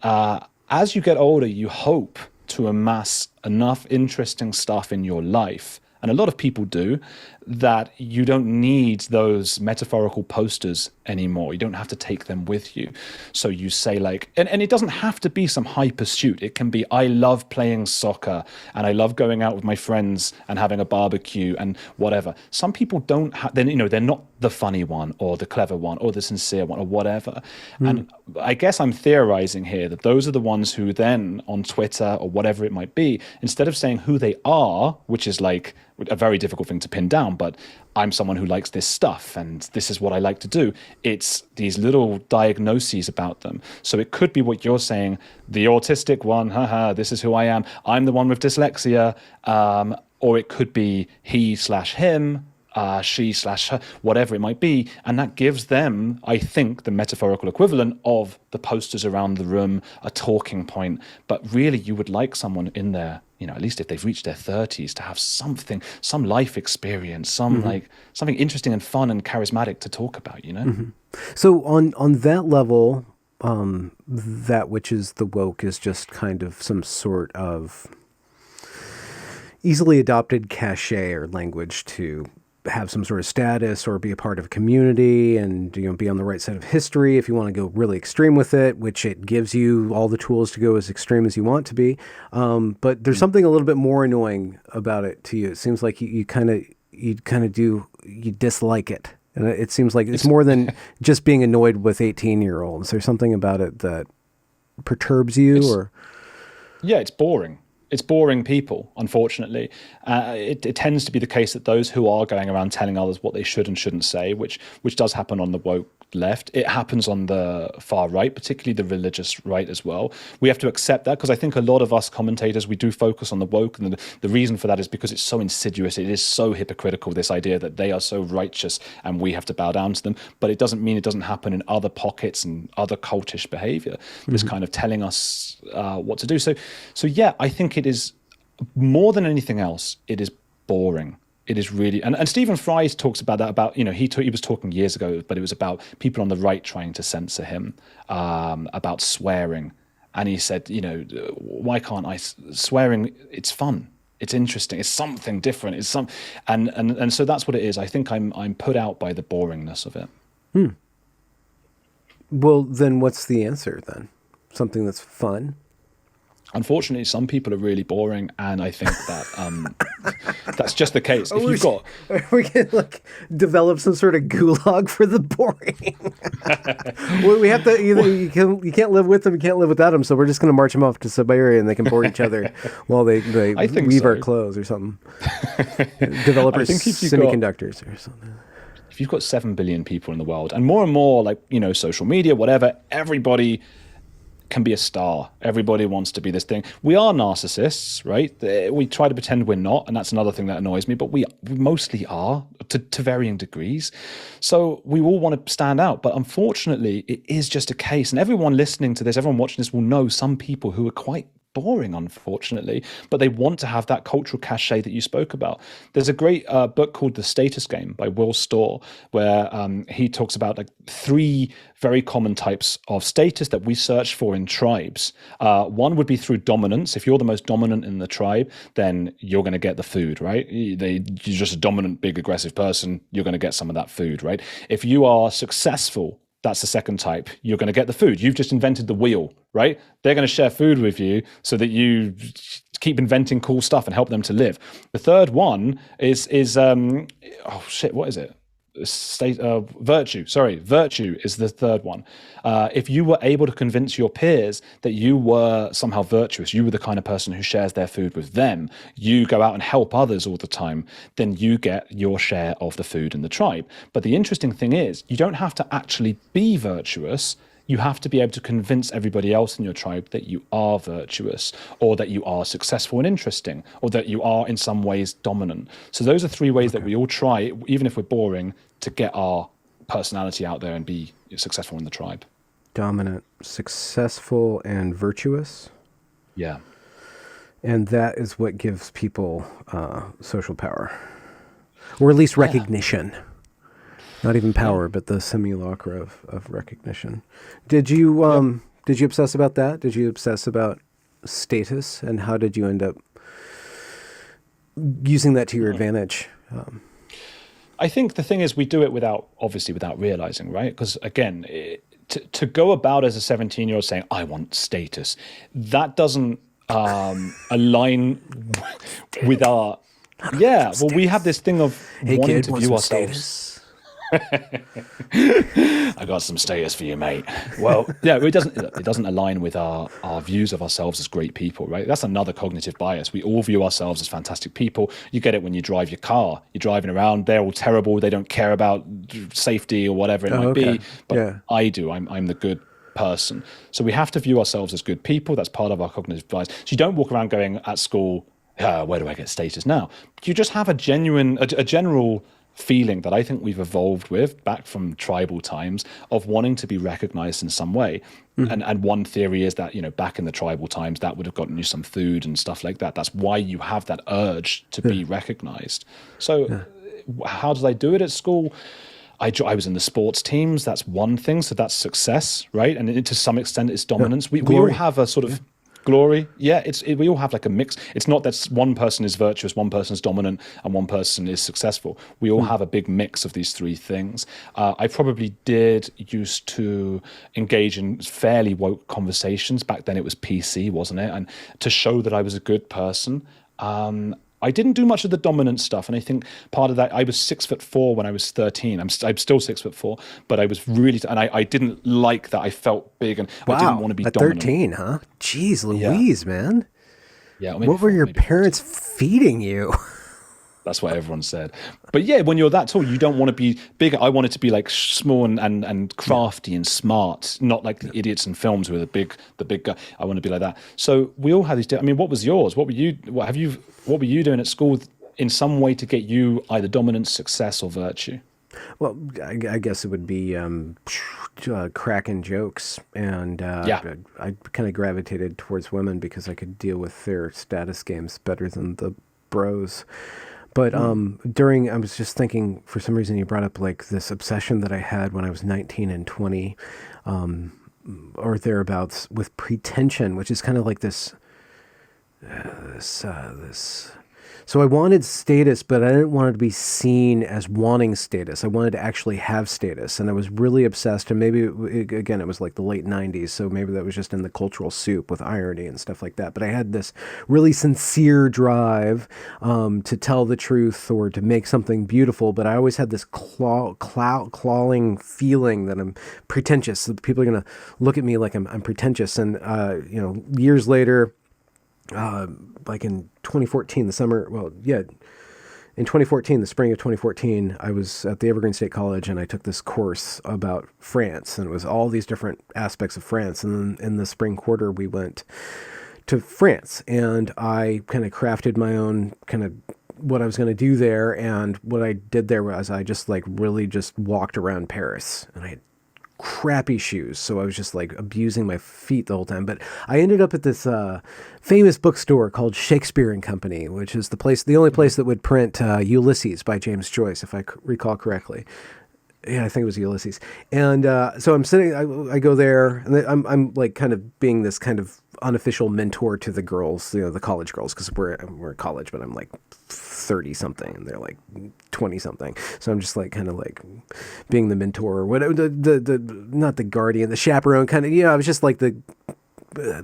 as you get older, you hope to amass enough interesting stuff in your life, and a lot of people do, that you don't need those metaphorical posters anymore. You don't have to take them with you. So you say like, and it doesn't have to be some high pursuit. It can be, I love playing soccer and I love going out with my friends and having a barbecue and whatever. Some people don't have, then, they're not the funny one or the clever one or the sincere one or whatever. And I guess I'm theorizing here that those are the ones who then on Twitter or whatever it might be, instead of saying who they are, which is like a very difficult thing to pin down, but I'm someone who likes this stuff and this is what I like to do. It's these little diagnoses about them. So it could be what you're saying, the autistic one, haha, this is who I am. I'm the one with dyslexia. Or it could be he/him, she/her, whatever it might be. And that gives them, I think, the metaphorical equivalent of the posters around the room, a talking point. But really, you would like someone in there, at least if they've reached their 30s, to have something, some life experience, something interesting and fun and charismatic to talk about, So on that level, that which is the woke is just kind of some sort of easily adopted cachet or language to have some sort of status or be a part of a community and be on the right side of history if you want to go really extreme with it, which it gives you all the tools to go as extreme as you want to be. But there's something a little bit more annoying about it to you. It seems like you dislike it. And it seems like it's more than just being annoyed with 18-year-olds. There's something about it that perturbs you Yeah, it's boring. It's boring people, unfortunately. It tends to be the case that those who are going around telling others what they should and shouldn't say, which does happen on the woke left. It happens on the far right, particularly the religious right as well. We have to accept that because I think a lot of us commentators, we do focus on the woke. And the reason for that is because it's so insidious. It is so hypocritical, this idea that they are so righteous and we have to bow down to them. But it doesn't mean it doesn't happen in other pockets and other cultish behavior, this kind of telling us what to do. So yeah, I think it is more than anything else, it is boring. It is really, and Stephen Fry talks about that, about, he was talking years ago, but it was about people on the right trying to censor him, about swearing. And he said, why can't I, swearing, it's fun. It's interesting. It's something different. It's and so that's what it is. I think I'm put out by the boringness of it. Well, then what's the answer then? Something that's fun? Unfortunately, some people are really boring, and I think that that's just the case. If you've got, we can develop some sort of gulag for the boring. Well, we have to either you can't live with them, you can't live without them. So we're just going to march them off to Siberia, and they can bore each other while they weave our clothes or something. Develop semiconductors or something. If you've got 7 billion people in the world, and more, social media, whatever, everybody can be a star. Everybody wants to be this thing. We are narcissists, right? We try to pretend we're not, and that's another thing that annoys me, but we mostly are to varying degrees. So we all want to stand out, but unfortunately, it is just a case, and everyone listening to this, everyone watching this will know some people who are quite boring, unfortunately, but they want to have that cultural cachet that you spoke about. There's a great book called The Status Game by Will Storr, where he talks about 3 very common types of status that we search for in tribes. One would be through dominance. If you're the most dominant in the tribe, then you're going to get the food, right? You're just a dominant, big, aggressive person. You're going to get some of that food, right? If you are successful, that's the second type. You're going to get the food. You've just invented the wheel, right? They're going to share food with you so that you keep inventing cool stuff and help them to live. The third one is what is it? Virtue. Sorry, virtue is the third one. If you were able to convince your peers that you were somehow virtuous, you were the kind of person who shares their food with them, you go out and help others all the time, then you get your share of the food in the tribe. But the interesting thing is, you don't have to actually be virtuous. You have to be able to convince everybody else in your tribe that you are virtuous, or that you are successful and interesting, or that you are in some ways dominant. So those are 3 ways that we all try, even if we're boring, to get our personality out there and be successful in the tribe. Dominant, successful, and virtuous. Yeah. And that is what gives people social power. or at least recognition. Not even power, but the simulacra of recognition. Did you did you obsess about that? Did you obsess about status, and how did you end up using that to your advantage? I think the thing is we do it without realizing, right? Because again, to go about as a 17-year-old saying, I want status, that doesn't align with our... Yeah, well, we have this thing of wanting to view ourselves... I got some status for you, mate. Well, yeah, it doesn't align with our views of ourselves as great people, right? That's another cognitive bias. We all view ourselves as fantastic people. You get it when you drive your car. You're driving around, they're all terrible, they don't care about safety or whatever it might be. But I do. I'm the good person. So we have to view ourselves as good people. That's part of our cognitive bias. So you don't walk around going at school, where do I get status now? You just have a general feeling that I think we've evolved with back from tribal times of wanting to be recognized in some way. And one theory is that, back in the tribal times, that would have gotten you some food and stuff like that. That's why you have that urge to be recognized. So how did I do it at school? I was in the sports teams. That's one thing. So that's success, right? And to some extent, it's dominance. We all have a sort of glory. Yeah, we all have like a mix. It's not that one person is virtuous, one person is dominant, and one person is successful. We all have a big mix of these three things. I probably used to engage in fairly woke conversations. Back then it was PC, wasn't it? And to show that I was a good person. I didn't do much of the dominant stuff, and I think part of that, I was 6'4" when I was 13. I'm still 6'4", but I was really, and I didn't like that. I felt big, and I didn't want to be dominant. 13, huh? Jeez Louise, man. Yeah. What were your parents feeding you? That's what everyone said. But yeah, when you're that tall, you don't want to be big. I wanted to be like small and crafty and smart, not like the idiots in films who are the big guy. I want to be like that. So we all have these. I mean, what was yours? What were you doing at school in some way to get you either dominance, success, or virtue? Well, I guess it would be cracking jokes, and I kind of gravitated towards women because I could deal with their status games better than the bros. But I was just thinking, for some reason you brought up like this obsession that I had when I was 19 and 20, or thereabouts, with pretension, which is kind of like this. So I wanted status, but I didn't want it to be seen as wanting status. I wanted to actually have status, and I was really obsessed. And maybe, again, it was like the late 90s, so maybe that was just in the cultural soup with irony and stuff like that. But I had this really sincere drive to tell the truth or to make something beautiful, but I always had this clawing feeling that I'm pretentious. That people are going to look at me like I'm pretentious. And, years later, like in 2014, in 2014, the spring of 2014, I was at the Evergreen State College, and I took this course about France, and it was all these different aspects of France. And then in the spring quarter, we went to France, and I kind of crafted my own kind of what I was going to do there. And what I did there was I just really just walked around Paris, and I had crappy shoes, so I was just abusing my feet the whole time. But I ended up at this famous bookstore called Shakespeare and Company, which is the only place that would print Ulysses by James Joyce, if I recall correctly. Yeah, I think it was Ulysses. And so I'm sitting, I go there, and I'm like kind of being this kind of unofficial mentor to the girls, the college girls, because we're at college, but I'm like 30 something and they're like 20 something. So I'm just kind of being the mentor or whatever, the not the guardian, the chaperone kind of, I was just like the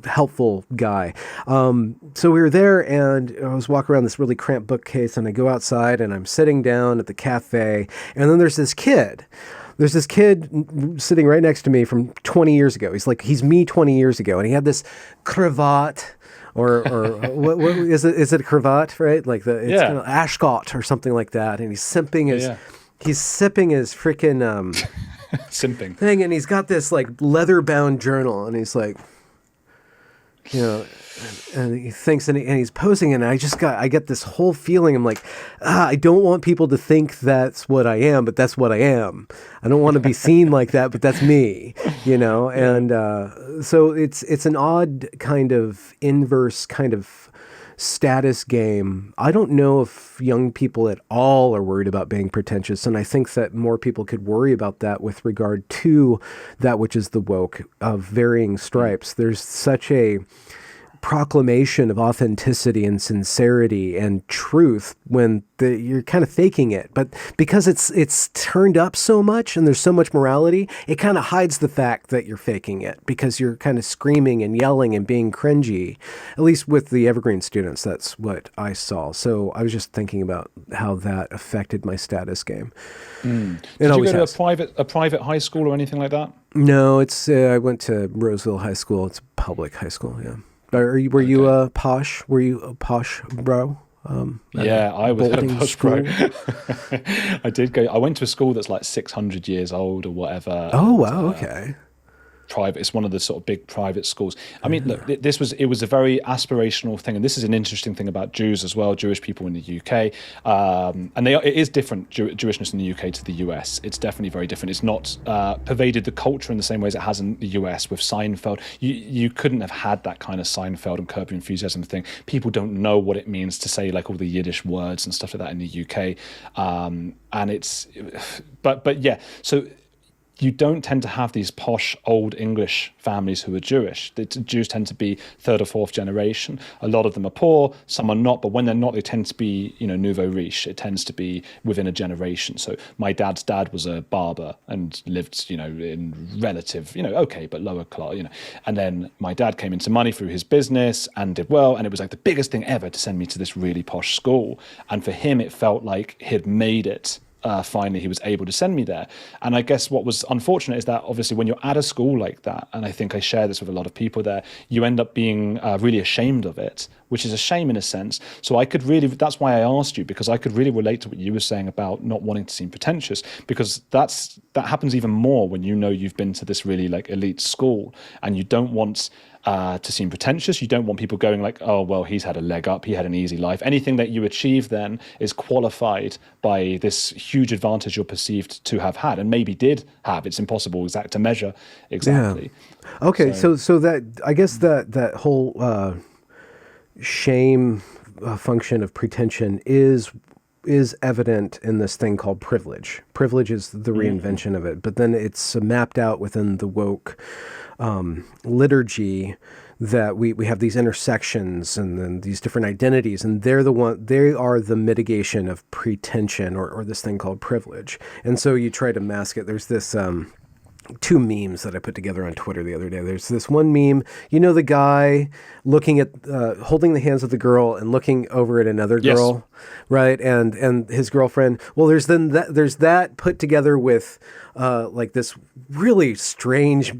helpful guy. So we were there, and I was walking around this really cramped bookcase, and I go outside, and I'm sitting down at the cafe, and then there's this kid sitting right next to me from 20 years ago. He's me 20 years ago, and he had this cravat, or what is it? Is it a cravat, right? It's kind of ascot or something like that, and he's sipping his freaking simping thing, and he's got this leather bound journal, and he's and he thinks, and he's posing, and I get this whole feeling. I'm like, I don't want people to think that's what I am, but that's what I am. I don't want to be seen like that, but that's me, and so it's an odd kind of inverse kind of status game. I don't know if young people at all are worried about being pretentious, and I think that more people could worry about that with regard to that which is the woke of varying stripes. There's such a proclamation of authenticity and sincerity and truth when you're kind of faking it, but because it's turned up so much and there's so much morality, it kind of hides the fact that you're faking it because you're kind of screaming and yelling and being cringy. At least with the Evergreen students, that's what I saw. So I was just thinking about how that affected my status game. Did you go to a private high school or anything like that? No, it's I went to Roseville High School. It's a public high school. Yeah. Were you posh? Were you a posh bro? Yeah, I was a posh bro. I did go. I went to a school that's like 600 years old or whatever. Oh, wow. Okay. Private. It's one of the sort of big private schools. I mean, look, it was a very aspirational thing, and this is an interesting thing about Jews as well, Jewish people in the UK, and it is different, Jewishness in the UK to the US. It's definitely very different. It's not pervaded the culture in the same way as it has in the US with Seinfeld. You couldn't have had that kind of Seinfeld and Curb Your Enthusiasm thing. People don't know what it means to say like all the Yiddish words and stuff like that in the UK, and it's, but yeah, so. You don't tend to have these posh old English families who are Jewish. The Jews tend to be third or fourth generation. A lot of them are poor, some are not, but when they're not, they tend to be, nouveau riche. It tends to be within a generation. So my dad's dad was a barber and lived, in relative, okay, but lower class, And then my dad came into money through his business and did well. And it was like the biggest thing ever to send me to this really posh school. And for him, it felt like he'd made it. Finally, he was able to send me there. And I guess what was unfortunate is that obviously when you're at a school like that, and I think I share this with a lot of people there, you end up being really ashamed of it, which is a shame in a sense. So that's why I asked you, because I could really relate to what you were saying about not wanting to seem pretentious, because that happens even more when you've been to this really like elite school and you don't want to seem pretentious. You don't want people going like, oh, well, he's had a leg up, he had an easy life. Anything that you achieve then is qualified by this huge advantage you're perceived to have had and maybe did have. It's impossible to measure exactly. Yeah. Okay, so that, I guess that whole shame function of pretension is evident in this thing called privilege. Privilege is the reinvention of it, but then it's mapped out within the woke liturgy that we have these intersections and then these different identities, and they are the mitigation of pretension or this thing called privilege. And so you try to mask it. There's this two memes that I put together on Twitter the other day. There's this one meme, the guy looking at, holding the hands of the girl and looking over at another girl, yes. Right? And his girlfriend. Well, there's that put together with like this really strange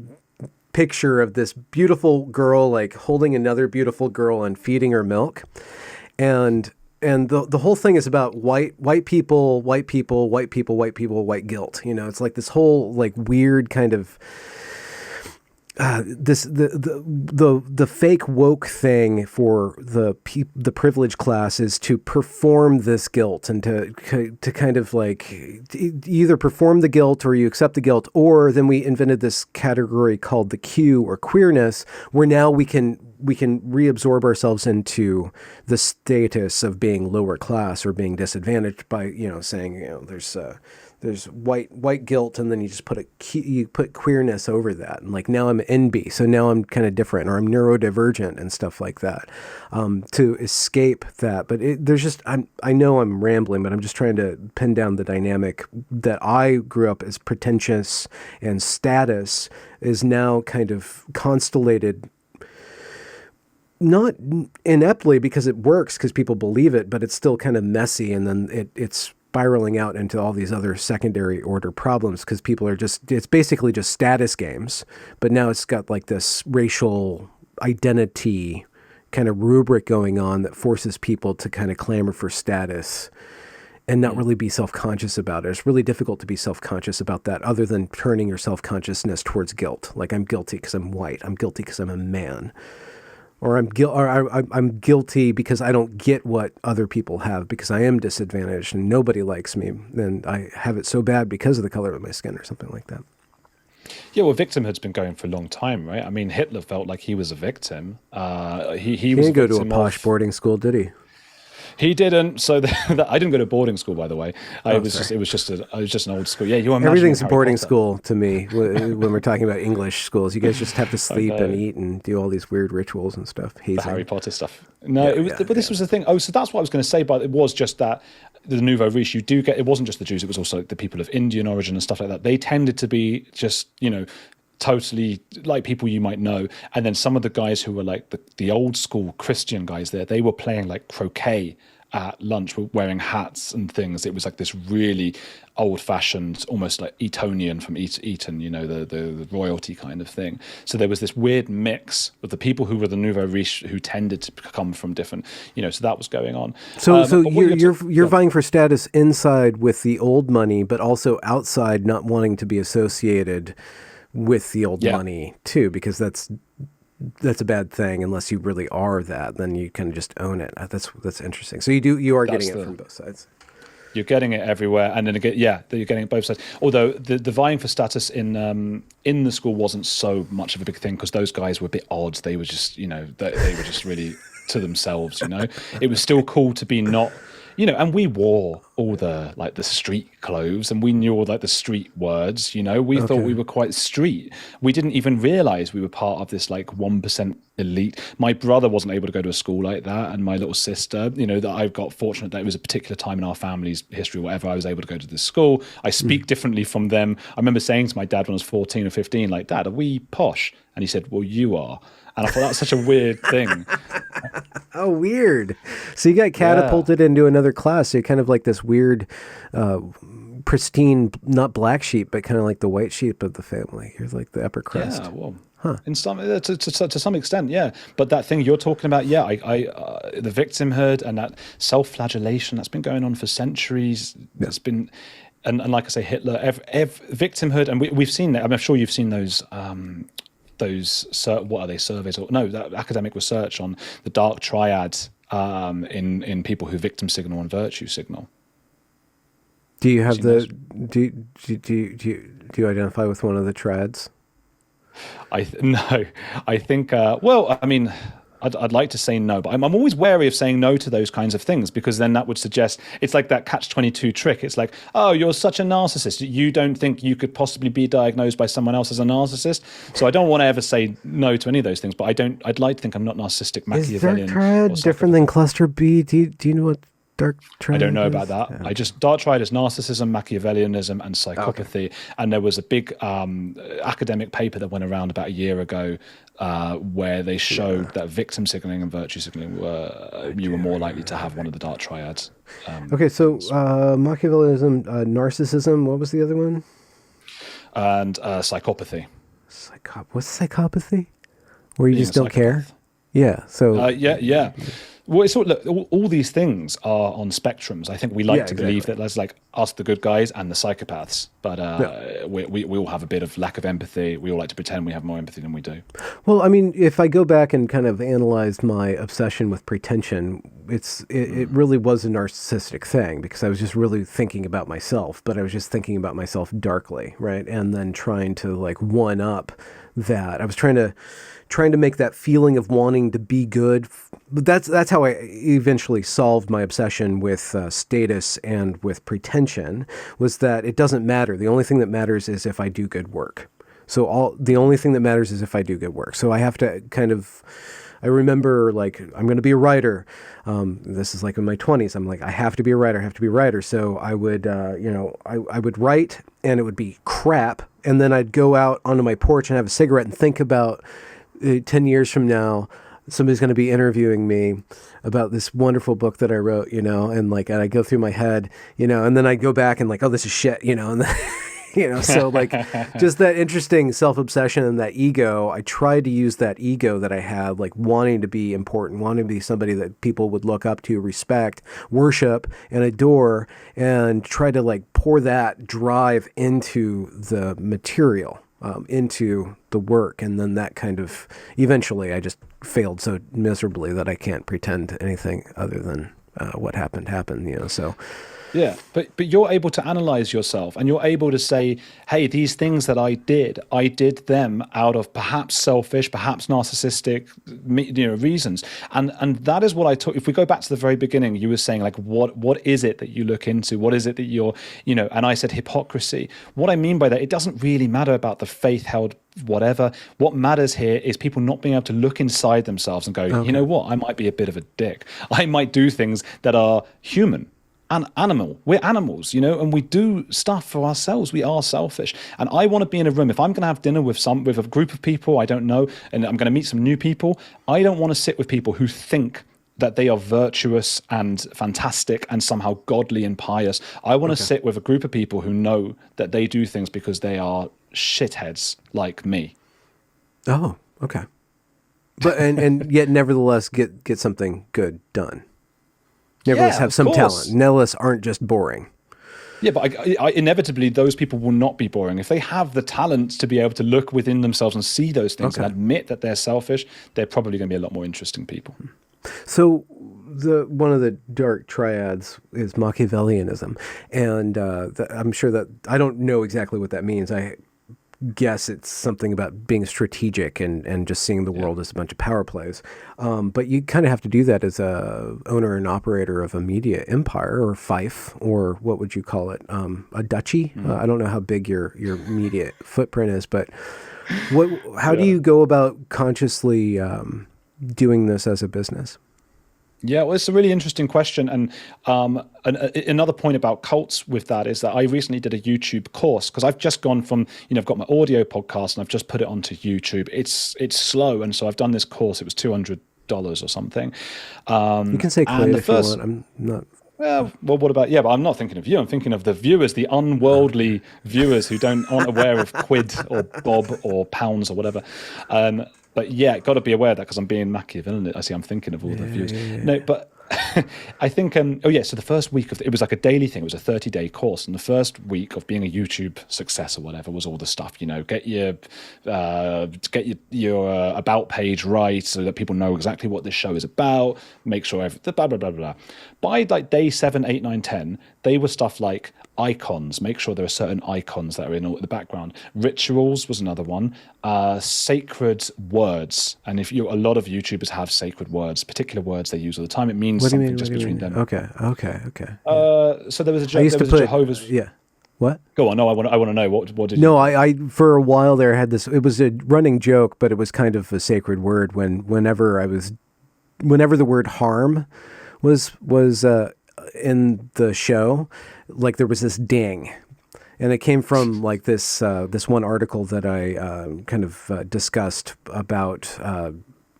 picture of this beautiful girl like holding another beautiful girl and feeding her milk. And the whole thing is about white people, white guilt. It's like this whole like weird kind of the fake woke thing for the privileged class is to perform this guilt and to kind of like either perform the guilt or you accept the guilt, or then we invented this category called the Q or queerness, where now we can reabsorb ourselves into the status of being lower class or being disadvantaged by saying there's white guilt, and then you just put queerness over that, and like now I'm NB, so now I'm kind of different, or I'm neurodivergent and stuff like that, to escape that. But I know I'm rambling, but I'm just trying to pin down the dynamic that I grew up as pretentious, and status is now kind of constellated. Not ineptly because it works, because people believe it, but it's still kind of messy, and then it's spiraling out into all these other secondary order problems because people are it's basically just status games, but now it's got like this racial identity kind of rubric going on that forces people to kind of clamor for status and not really be self-conscious about it. It's really difficult to be self-conscious about that other than turning your self-consciousness towards guilt. Like, I'm guilty because I'm white. I'm guilty because I'm a man. Or I'm guilty because I don't get what other people have, because I am disadvantaged and nobody likes me, and I have it so bad because of the color of my skin or something like that. Yeah, well, victimhood's been going for a long time, right? I mean, Hitler felt like he was a victim. He He was a didn't go to a victim posh of. boarding school, did he? He didn't. So I didn't go to boarding school, by the way. I Oh, was sorry. just. It was just. I was just an old school. Yeah, you're imagining Everything's a Harry boarding Potter. school to me when we're talking about English schools. You guys just have to I sleep and know. eat and do all these weird rituals and stuff. The Harry Hazing. Potter stuff. No, Yeah, it was. yeah, But this yeah. was the thing. Oh, so that's what I was going to say. But it was just that the nouveau riche. You do get. It wasn't just the Jews. It was also like the people of Indian origin and stuff like that. They tended to be just totally like people you might know. And then some of the guys who were like the old school Christian guys there, they were playing like croquet at lunch, wearing hats and things. It was like this really old-fashioned, almost like Etonian from Eton, the royalty kind of thing. So there was this weird mix of the people who were the nouveau riche, who tended to come from different, so that was going on. So But what you're vying for status inside with the old money, but also outside, not wanting to be associated with the old yeah, money too, because that's a bad thing unless you really are that. Then you can just own it. That's interesting. So you are getting that's it from both sides. you're getting it everywhere, and then again, yeah, you're getting it both sides. Although the vying for status in the school wasn't so much of a big thing because those guys were a bit odd. They were just they were just really to themselves. It was still cool to be not. And we wore all the street clothes, and we knew all the street words. We thought we were quite street. We didn't even realize we were part of this 1% elite. My brother wasn't able to go to a school like that, and my little sister. That I got fortunate that it was a particular time in our family's history, or whatever. I was able to go to this school. I speak differently from them. I remember saying to my dad when I was 14 or 15, Dad, are we posh? And he said, well, you are. And I thought that's such a weird thing. Oh, weird. So you got catapulted into another class. So you're kind of like this weird, pristine, not black sheep, but kind of like the white sheep of the family. You're like the upper crust. Yeah, well, in some to some extent, yeah. But that thing you're talking about, yeah, the victimhood and that self-flagellation that's been going on for centuries. That's been, and like I say, Hitler, victimhood, and we've seen that. I'm sure you've seen those. What are they, surveys or no, that academic research on the dark triad in people who victim signal and virtue signal. Do you have do you identify with one of the triads? No, I think. Well, I mean, I'd like to say no, but I'm always wary of saying no to those kinds of things because then that would suggest it's like that catch-22 trick. It's like, oh, you're such a narcissist. You don't think you could possibly be diagnosed by someone else as a narcissist. So I don't want to ever say no to any of those things. But I'd like to think I'm not narcissistic, Machiavellian. Is dark triad different than cluster B? Do you know what dark triad I don't know is? about that. Yeah. Dark triad is narcissism, Machiavellianism, and psychopathy. And there was a big academic paper that went around about a year ago where they showed that victim signaling and virtue signaling you were more likely to have one of the dark triads. Okay, so Machiavellianism, narcissism. What was the other one? And psychopathy. What's psychopathy? Where you Being just a don't care? psychopath. Yeah. So Yeah. Well, all these things are on spectrums. I think we like to believe that there's us, the good guys, and the psychopaths. But we all have a bit of lack of empathy. We all like to pretend we have more empathy than we do. Well, I mean, if I go back and kind of analyze my obsession with pretension, it really was a narcissistic thing because I was just really thinking about myself, but I was just thinking about myself darkly, right? And then trying to one up that. I was trying to make that feeling of wanting to be good. But that's how I eventually solved my obsession with status and with pretension, was that it doesn't matter. The only thing that matters is if I do good work. The only thing that matters is if I do good work. So I have to I remember I'm going to be a writer. This is in my 20s. I'm I have to be a writer. So I would, I would write and it would be crap. And then I'd go out onto my porch and have a cigarette and think about 10 years from now, somebody's going to be interviewing me about this wonderful book that I wrote, and and I go through my head, and then I go back and oh, this is shit, and then, so just that interesting self-obsession and that ego. I tried to use that ego that I had, wanting to be important, wanting to be somebody that people would look up to, respect, worship, and adore, and try to pour that drive into the material. Into the work, and then that kind of eventually I just failed so miserably that I can't pretend anything other than what happened. So Yeah, but you're able to analyze yourself, and you're able to say, "Hey, these things that I did them out of perhaps selfish, perhaps narcissistic, reasons." And that is what I took. If we go back to the very beginning, you were saying like, what is it that you look into? What is it that you're, And I said hypocrisy. What I mean by that, it doesn't really matter about the faith held whatever. What matters here is people not being able to look inside themselves and go, you know what, I might be a bit of a dick. I might do things that are human. Animal. We're animals, and we do stuff for ourselves. We are selfish. And I want to be in a room. If I'm going to have dinner with a group of people I don't know, and I'm going to meet some new people, I don't want to sit with people who think that they are virtuous and fantastic and somehow godly and pious. I want to sit with a group of people who know that they do things because they are shitheads like me. Oh, okay. But and yet nevertheless get something good done. Nevertheless have some talent. Nevertheless aren't just boring. Yeah, but I inevitably, those people will not be boring. If they have the talent to be able to look within themselves and see those things and admit that they're selfish, they're probably going to be a lot more interesting people. So one of the dark triads is Machiavellianism. And I'm sure that, I don't know exactly what that means. I guess it's something about being strategic and just seeing the world as a bunch of power plays. But you kind of have to do that as a owner and operator of a media empire or fief, or what would you call it? A duchy? I don't know how big your media footprint is, but how do you go about consciously doing this as a business? Yeah, well, it's a really interesting question. And another point about cults with that is that I recently did a YouTube course, because I've just gone from, I've got my audio podcast and I've just put it onto YouTube. It's slow. And so I've done this course. It was $200 or something. You can say Quid if you want. I'm not... Well, what about, but I'm not thinking of you. I'm thinking of the viewers, the unworldly viewers who aren't aware of quid or bob or pounds or whatever. But yeah, got to be aware of that, because I'm being Machiavellian. I see I'm thinking of all the views. No, but I think, so the first week it was like a daily thing. It was a 30-day course. And the first week of being a YouTube success or whatever was all the stuff, get your about page right so that people know exactly what this show is about, make sure blah, blah, blah, blah. By like day 7, 8, 9, 10, they were stuff like icons, make sure there are certain icons that are in the background. Rituals was another one. Sacred words. And a lot of YouTubers have sacred words, particular words they use all the time. It means something just between them. Okay. So there was a Jehovah's. Yeah. What? Go on. No, I want to know what did you... No, I for a while there had this. It was a running joke, but it was kind of a sacred word. Whenever the word harm was in the show, like there was this ding, and it came from like this one article that I kind of discussed about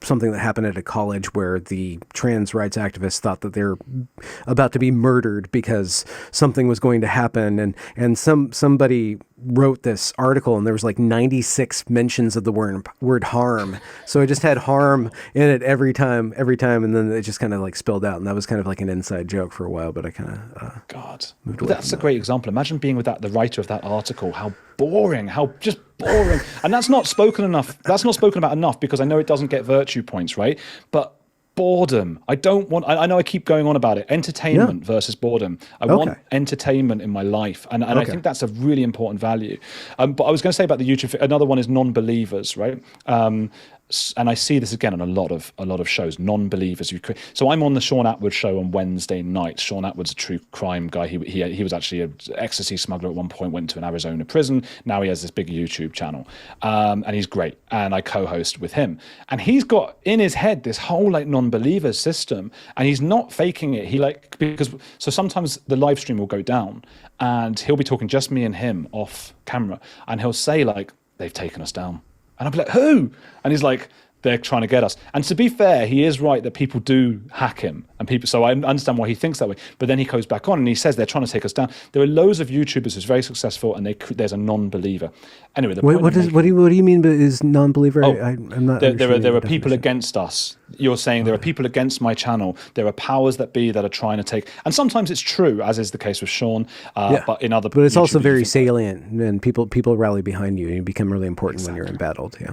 something that happened at a college where the trans rights activists thought that they're about to be murdered because something was going to happen, and somebody wrote this article, and there was like 96 mentions of the word harm. So I just had harm in it every time, and then it just kind of like spilled out, and that was kind of like an inside joke for a while. But I kind of moved away. That's a great example. Imagine being with the writer of that article. How boring! How just boring! And that's not spoken enough. That's not spoken about enough, because I know it doesn't get virtue points, right? But boredom. I know I keep going on about it. Entertainment versus boredom. I want entertainment in my life. And I think that's a really important value. But I was going to say about the YouTube, another one is non-believers, right? And I see this again on a lot of shows, non-believers. So I'm on the Sean Atwood show on Wednesday nights. Sean Atwood's a true crime guy. He was actually an ecstasy smuggler at one point, went to an Arizona prison. Now he has this big YouTube channel, and he's great. And I co-host with him. And he's got in his head this whole like non-believers system, and he's not faking it. So sometimes the live stream will go down, and he'll be talking just me and him off camera, and he'll say like, "They've taken us down." And I'll be like, who? And he's like, they're trying to get us. And to be fair, he is right that people do hack him. So I understand why he thinks that way. But then he goes back on and he says they're trying to take us down. There are loads of YouTubers who's very successful, and there's a non-believer. Anyway, what do you mean by is non-believer? I'm not. There are people against us. You're saying there are people against my channel. There are powers that be that are trying to take. And sometimes it's true, as is the case with Sean. But in other. But it's also very salient, and people rally behind you, and you become really important when you're embattled. Yeah.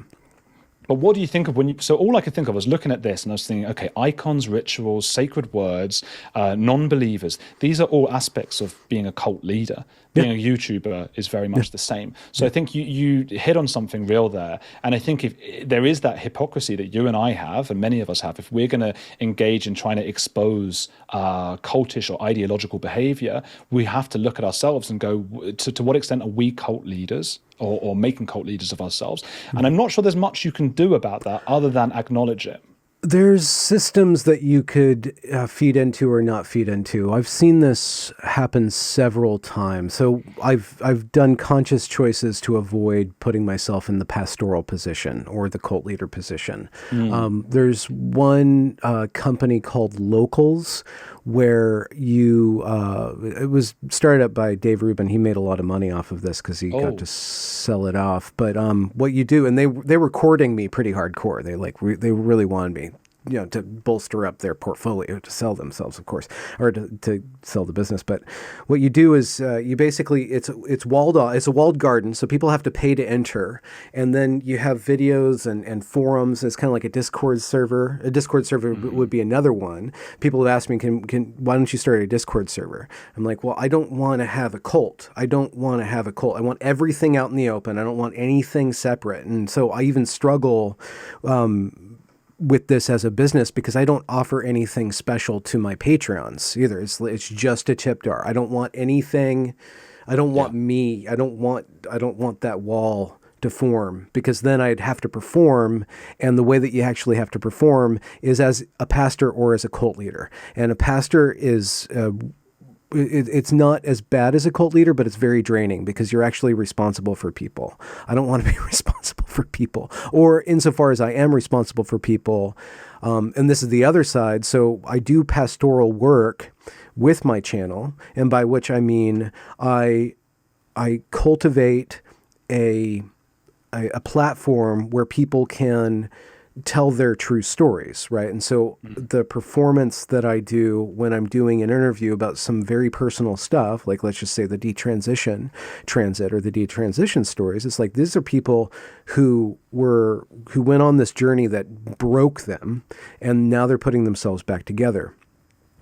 But what do you think of when you? So all I could think of was looking at this, and I was thinking, okay, icons, rituals, sacred words, non-believers. These are all aspects of being a cult leader. Being a YouTuber is very much the same. So I think you hit on something real there, and I think if there is that hypocrisy that you and I have, and many of us have, if we're going to engage in trying to expose cultish or ideological behavior, we have to look at ourselves and go, to what extent are we cult leaders? Or making cult leaders of ourselves. And I'm not sure there's much you can do about that other than acknowledge it. There's systems that you could feed into or not feed into. I've seen this happen several times. So I've done conscious choices to avoid putting myself in the pastoral position or the cult leader position. There's one company called Locals, where it was started up by Dave Rubin. He made a lot of money off of this because he got to sell it off. But what you do, and they were courting me pretty hardcore. They really wanted me, to bolster up their portfolio, to sell themselves, of course, or to sell the business. But what you do is you basically, it's walled off. It's a walled garden, so people have to pay to enter. And then you have videos and forums. It's kind of like a Discord server. A Discord server would be another one. People have asked me, why don't you start a Discord server? I'm like, well, I don't want to have a cult. I want everything out in the open. I don't want anything separate. And so I even struggle with this as a business because I don't offer anything special to my Patreons either. It's just a tip jar. I don't want anything. I don't want me. I don't want that wall to form, because then I'd have to perform. And the way that you actually have to perform is as a pastor or as a cult leader. And a pastor is, it's not as bad as a cult leader, but it's very draining because you're actually responsible for people. I don't want to be responsible for people, or insofar as I am responsible for people. And this is the other side. So I do pastoral work with my channel, and by which I mean I cultivate a platform where people can tell their true stories, right? And so the performance that I do when I'm doing an interview about some very personal stuff, like let's just say the detransition transit or the detransition stories, it's like these are people who went on this journey that broke them, and now they're putting themselves back together.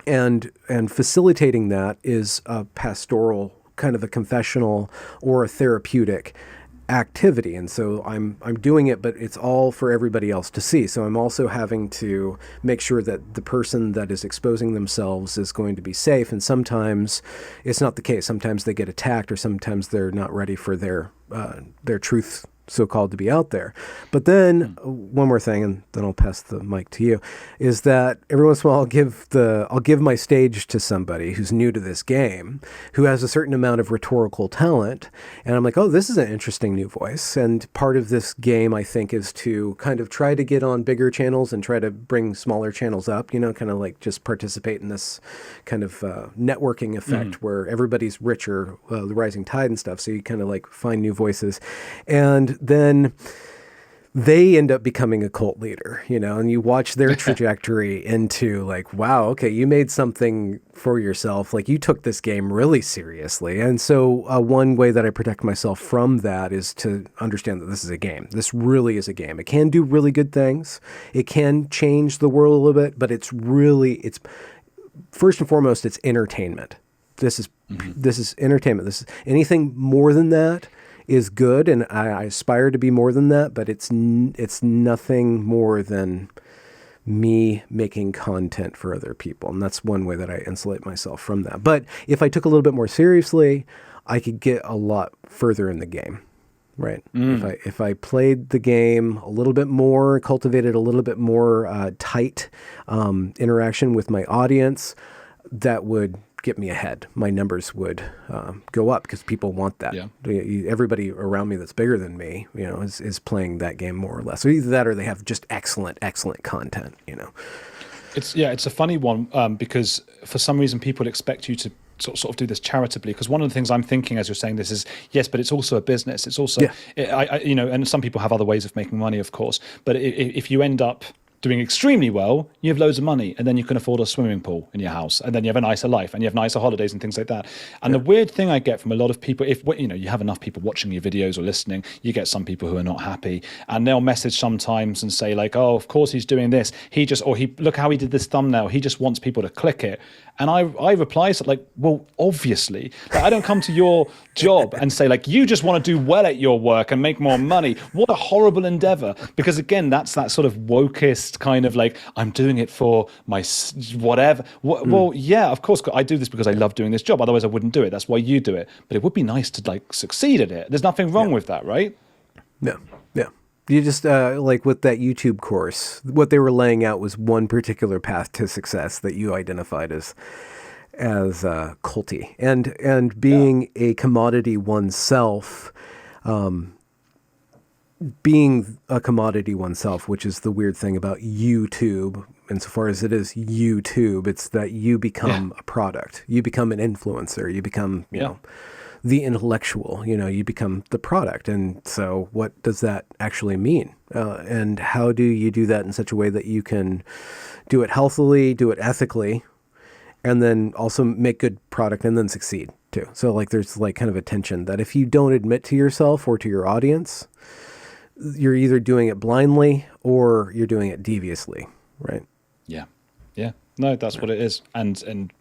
And facilitating that is a pastoral, kind of a confessional or a therapeutic activity. And so I'm doing it, but it's all for everybody else to see. So I'm also having to make sure that the person that is exposing themselves is going to be safe. And sometimes it's not the case. Sometimes they get attacked, or sometimes they're not ready for their truth, so-called, to be out there. But then one more thing, and then I'll pass the mic to you, is that every once in a while I'll give my stage to somebody who's new to this game, who has a certain amount of rhetorical talent, and I'm like, oh, this is an interesting new voice. And part of this game, I think, is to kind of try to get on bigger channels and try to bring smaller channels up, kind of like just participate in this kind of networking effect where everybody's richer, the rising tide and stuff. So you kind of like find new voices. And then they end up becoming a cult leader, and you watch their trajectory into like, wow, okay, you made something for yourself. Like, you took this game really seriously. And so one way that I protect myself from that is to understand that this is a game. This really is a game. It can do really good things. It can change the world a little bit, but it's first and foremost, it's entertainment. This is entertainment. This is anything more than that is good, and I aspire to be more than that, but it's nothing more than me making content for other people, and that's one way that I insulate myself from that. But if I took a little bit more seriously, I could get a lot further in the game, right? If I played the game a little bit more, cultivated a little bit more tight interaction with my audience, that would get me ahead. My numbers would go up because people want that. Yeah. Everybody around me that's bigger than me, is playing that game more or less. So either that, or they have just excellent content. It's a funny one because for some reason people expect you to sort of do this charitably. Because one of the things I'm thinking as you're saying this is, yes, but it's also a business. It's also, and some people have other ways of making money, of course. But if you end up doing extremely well, you have loads of money, and then you can afford a swimming pool in your house, and then you have a nicer life, and you have nicer holidays and things like that. And the weird thing I get from a lot of people, if you have enough people watching your videos or listening, you get some people who are not happy, and they'll message sometimes and say like, "Oh, of course he's doing this. Look how he did this thumbnail. He just wants people to click it." And I reply so like, well, obviously, like, I don't come to your job and say like, you just want to do well at your work and make more money. What a horrible endeavor. Because again, that's that sort of wokest kind of like, I'm doing it for my whatever. Well, yeah, of course, I do this because I love doing this job. Otherwise I wouldn't do it. That's why you do it. But it would be nice to like succeed at it. There's nothing wrong with that, right? No. You just, like with that YouTube course, what they were laying out was one particular path to success that you identified as culty. And being a commodity oneself, which is the weird thing about YouTube, insofar as it is YouTube, it's that you become a product. You become an influencer. You become, you know, the intellectual, you become the product. And so what does that actually mean? And how do you do that in such a way that you can do it healthily, do it ethically, and then also make good product and then succeed too? So like there's like kind of a tension that if you don't admit to yourself or to your audience, you're either doing it blindly or you're doing it deviously, right? Yeah. No, that's what it is. And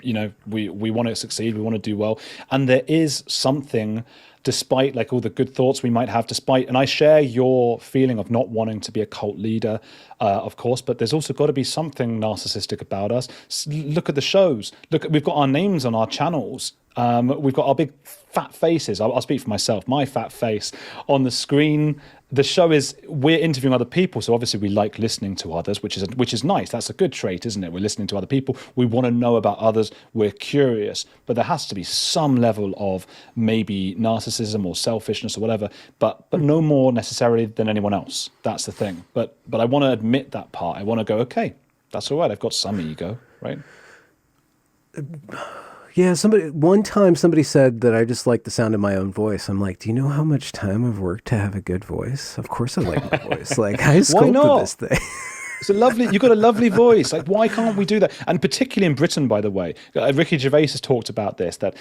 we want to succeed, we want to do well. And there is something, despite like all the good thoughts we might have, and I share your feeling of not wanting to be a cult leader, of course, but there's also got to be something narcissistic about us. Look at the shows. We've got our names on our channels. We've got our big fat faces. I'll speak for myself. My fat face on the screen. The show we're interviewing other people, so obviously we like listening to others, which is nice. That's a good trait, isn't it? We're listening to other people. We want to know about others. We're curious, but there has to be some level of maybe narcissism or selfishness or whatever, but no more necessarily than anyone else. That's the thing. But I want to admit that part. I want to go, okay, that's all right. I've got some ego, right? Yeah, one time somebody said that I just like the sound of my own voice. I'm like, do you know how much time I've worked to have a good voice? Of course I like my voice. Like, I sculpted this thing. You've got a lovely voice. Like, why can't we do that? And particularly in Britain, by the way, Ricky Gervais has talked about this, that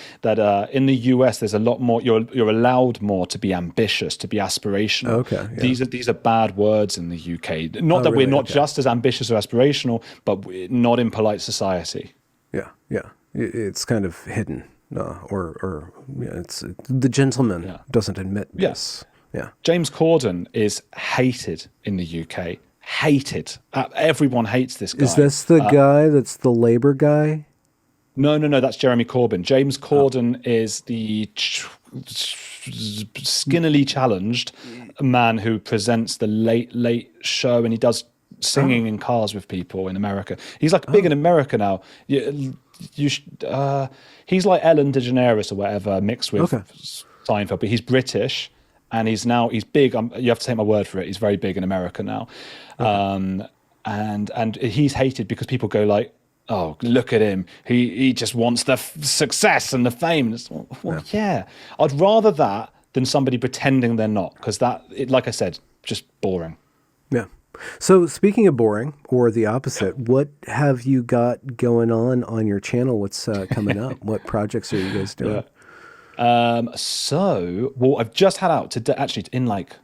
in the US, there's a lot more, you're allowed more to be ambitious, to be aspirational. Okay. Yeah. These are bad words in the UK. Not that we're not just as ambitious or aspirational, but we're not in polite society. Yeah. It's kind of hidden, it's the gentleman doesn't admit this. Yeah. James Corden is hated in the UK. Hated. Everyone hates this guy. Is this the guy that's the Labour guy? No, that's Jeremy Corbyn. James Corden is the skinnily challenged man who presents the late show, and he does singing in cars with people in America. He's like big in America now. He's like Ellen DeGeneres or whatever mixed with Seinfeld, but he's British and he's big. You have to take my word for it. He's very big in America now. And he's hated because people go like, oh, look at him. He just wants the success and the fame. Yeah. I'd rather that than somebody pretending they're not, because like I said, just boring. Yeah. So speaking of boring, or the opposite, what have you got going on your channel? What's coming up? What projects are you guys doing? I've just had out today, actually in like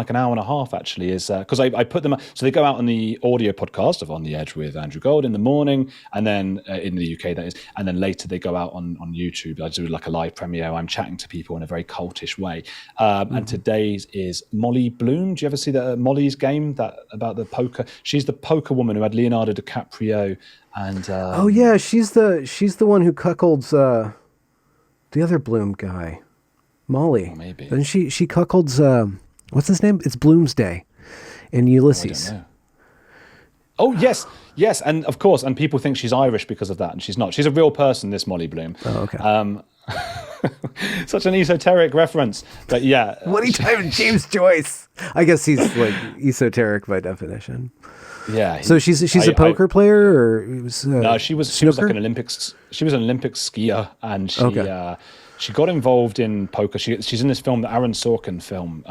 an hour and a half actually, is because I put them, so they go out on the audio podcast of On the Edge with Andrew Gold in the morning, and then in the UK that is, and then later they go out on YouTube. I do like a live premiere. I'm chatting to people in a very cultish way. And today's is Molly Bloom. Do you ever see the Molly's game about the poker? She's the poker woman who had Leonardo DiCaprio and she's the one who cuckolds the other Bloom guy, Molly. Maybe. And she cuckolds what's his name? It's Bloomsday in Ulysses. Oh, yes, and of course, and people think she's Irish because of that, and she's not. She's a real person, this Molly Bloom. Oh, okay. Such an esoteric reference, but yeah. What are you talking, James Joyce? I guess he's like esoteric by definition. Yeah. So she's a poker player, or no? She was like an Olympics. She was an Olympic skier, and She got involved in poker. She's in this film, the Aaron Sorkin film,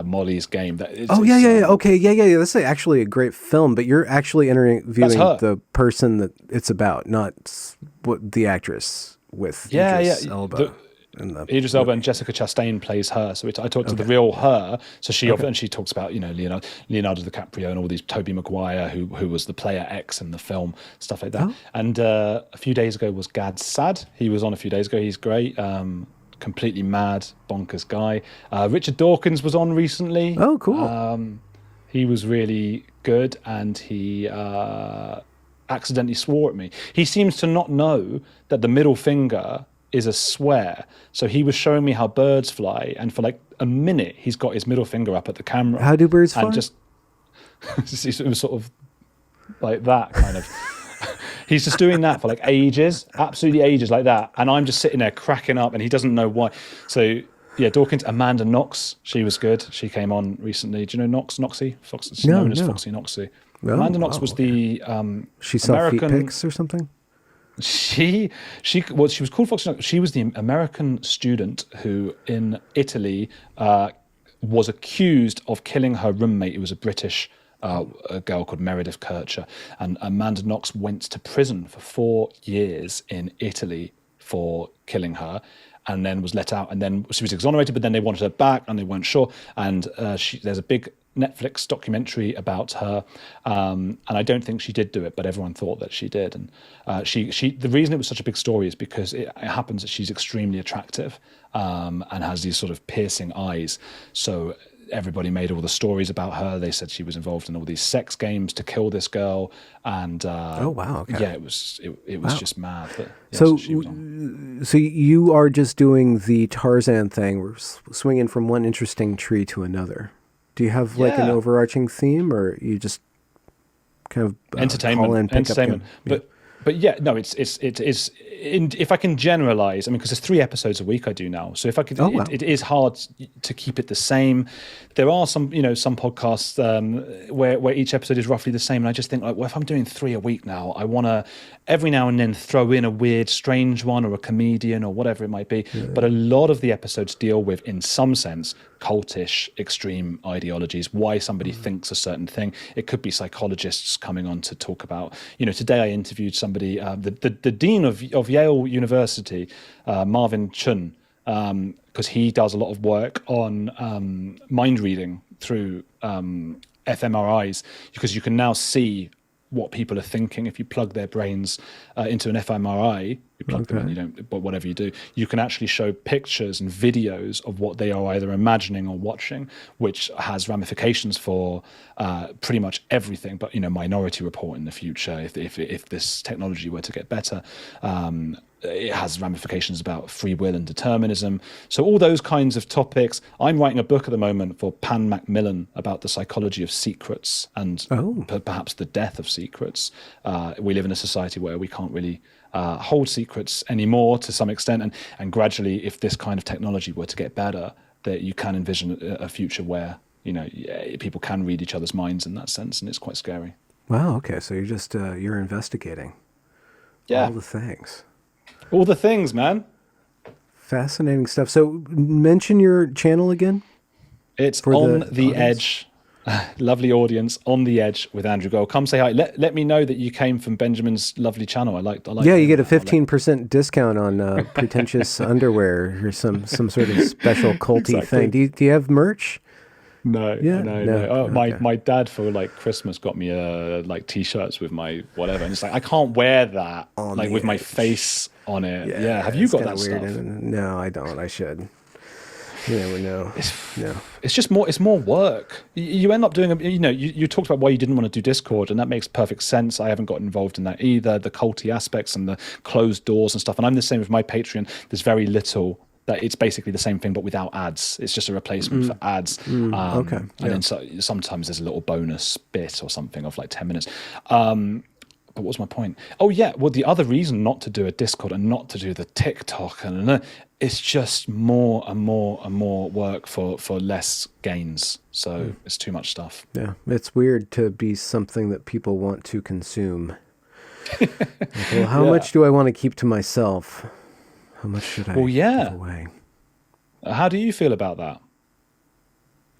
Molly's Game. Okay, yeah. That's actually a great film, but you're actually interviewing the person that it's about, not what the actress with Idris Elba. Idris Elba and Jessica Chastain plays her. So I talked to the real her. So she talks about, Leonardo DiCaprio and all these, Tobey Maguire, who was the player X in the film, stuff like that. And a few days ago was Gad Saad. He was on a few days ago. He's great. Completely mad, bonkers guy. Richard Dawkins was on recently. Oh, cool. He was really good, and he accidentally swore at me. He seems to not know that the middle finger is a swear. So he was showing me how birds fly, and for like a minute, he's got his middle finger up at the camera. How do birds fly? And just it was sort of like that kind of. He's just doing that for like ages, absolutely ages like that. And I'm just sitting there cracking up, and he doesn't know why. So yeah, Dawkins, Amanda Knox, she was good. She came on recently. Do you know Noxie? She's known as Foxy Noxie. Amanda Knox was the she saw feet pics or something? She was called Foxy Knox. She was the American student who in Italy was accused of killing her roommate. It was a British a girl called Meredith Kircher, and Amanda Knox went to prison for 4 years in Italy for killing her, and then was let out, and then she was exonerated, but then they wanted her back and they weren't sure, and there's a big Netflix documentary about her, and I don't think she did do it, but everyone thought that she did. And the reason it was such a big story is because it happens that she's extremely attractive and has these sort of piercing eyes. So everybody made all the stories about her. They said she was involved in all these sex games to kill this girl, and it was just mad. But yeah, so you are just doing the Tarzan thing. We're swinging from one interesting tree to another. Do you have like an overarching theme, or you just kind of entertainment? But yeah, no, it's if I can generalize, I mean, because there's 3 episodes a week I do now, so if I could, it is hard to keep it the same. There are some podcasts where each episode is roughly the same, and I just think like, well, if I'm doing 3 a week now, I want to every now and then throw in a weird, strange one or a comedian or whatever it might be. Yeah. But a lot of the episodes deal with, in some sense, cultish, extreme ideologies, why somebody thinks a certain thing. It could be psychologists coming on to talk about, today I interviewed somebody, the dean of Yale University, Marvin Chun, because he does a lot of work on mind reading through fMRIs, because you can now see what people are thinking. If you plug their brains into an fMRI, you plug them in, but whatever you do, you can actually show pictures and videos of what they are either imagining or watching, which has ramifications for pretty much everything. But Minority Report in the future, if this technology were to get better, it has ramifications about free will and determinism. So all those kinds of topics. I'm writing a book at the moment for Pan Macmillan about the psychology of secrets and perhaps the death of secrets. We live in a society where we can't really hold secrets anymore to some extent. And gradually, if this kind of technology were to get better, that you can envision a future where, people can read each other's minds in that sense. And it's quite scary. Wow. Okay. So you're just, you're investigating all the things. All the things, man. Fascinating stuff. So mention your channel again. It's On the Edge. Lovely audience, On the Edge with Andrew Gold. Come say hi. Let me know that you came from Benjamin's lovely channel. I like. Yeah, you get a 15% discount on pretentious underwear or some sort of special culty thing. Do you have merch? No. Oh, my dad for like Christmas got me t-shirts with my whatever, and it's like I can't wear that with my face on it. Yeah. Have you got that weird stuff? No, I don't. I should. You never know. It's just more. It's more work. You end up doing. You talked about why you didn't want to do Discord, and that makes perfect sense. I haven't got involved in that either. The culty aspects and the closed doors and stuff. And I'm the same with my Patreon. There's very little. That it's basically the same thing, but without ads. It's just a replacement for ads. And then sometimes there's a little bonus bit or something of like 10 minutes. But what was my point? Oh yeah, well the other reason not to do a Discord and not to do the TikTok and it's just more and more and more work for less gains. So it's too much stuff. Yeah, it's weird to be something that people want to consume. Well, how much do I want to keep to myself? How much should I Well, yeah. give away? How do you feel about that?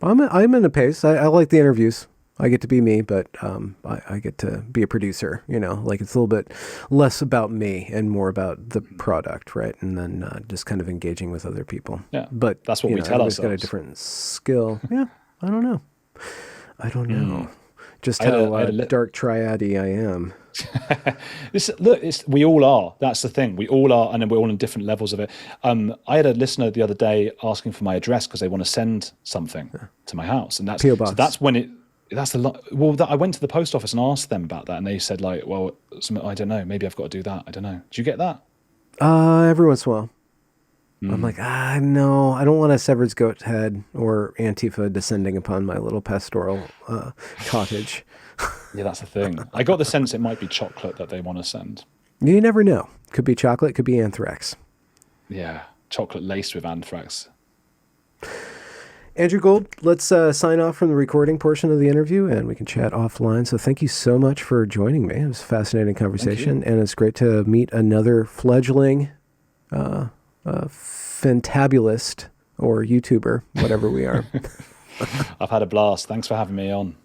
I'm in a pace. I like the interviews. I get to be me, but I get to be a producer, like it's a little bit less about me and more about the product, right? And then just kind of engaging with other people. Yeah, but that's what we tell everybody's ourselves. got a different skill. Yeah, I don't know. Just I had how a dark triad-y I am. We all are. That's the thing. We all are, and then we're all in different levels of it. I had a listener the other day asking for my address because they want to send something to my house, and P.O. box. so that's when it. That's the well. I went to the post office and asked them about that, and they said like, "Well, I don't know. Maybe I've got to do that. I don't know. Do you get that?" Every once in a while. I'm like, no, I don't want a severed goat head or Antifa descending upon my little pastoral cottage. Yeah, that's the thing. I got the sense it might be chocolate that they want to send. You never know. Could be chocolate, could be anthrax. Yeah, chocolate laced with anthrax. Andrew Gold, let's sign off from the recording portion of the interview and we can chat offline. So thank you so much for joining me. It was a fascinating conversation and it's great to meet another fledgling fantabulist or YouTuber, whatever we are. I've had a blast. Thanks for having me on.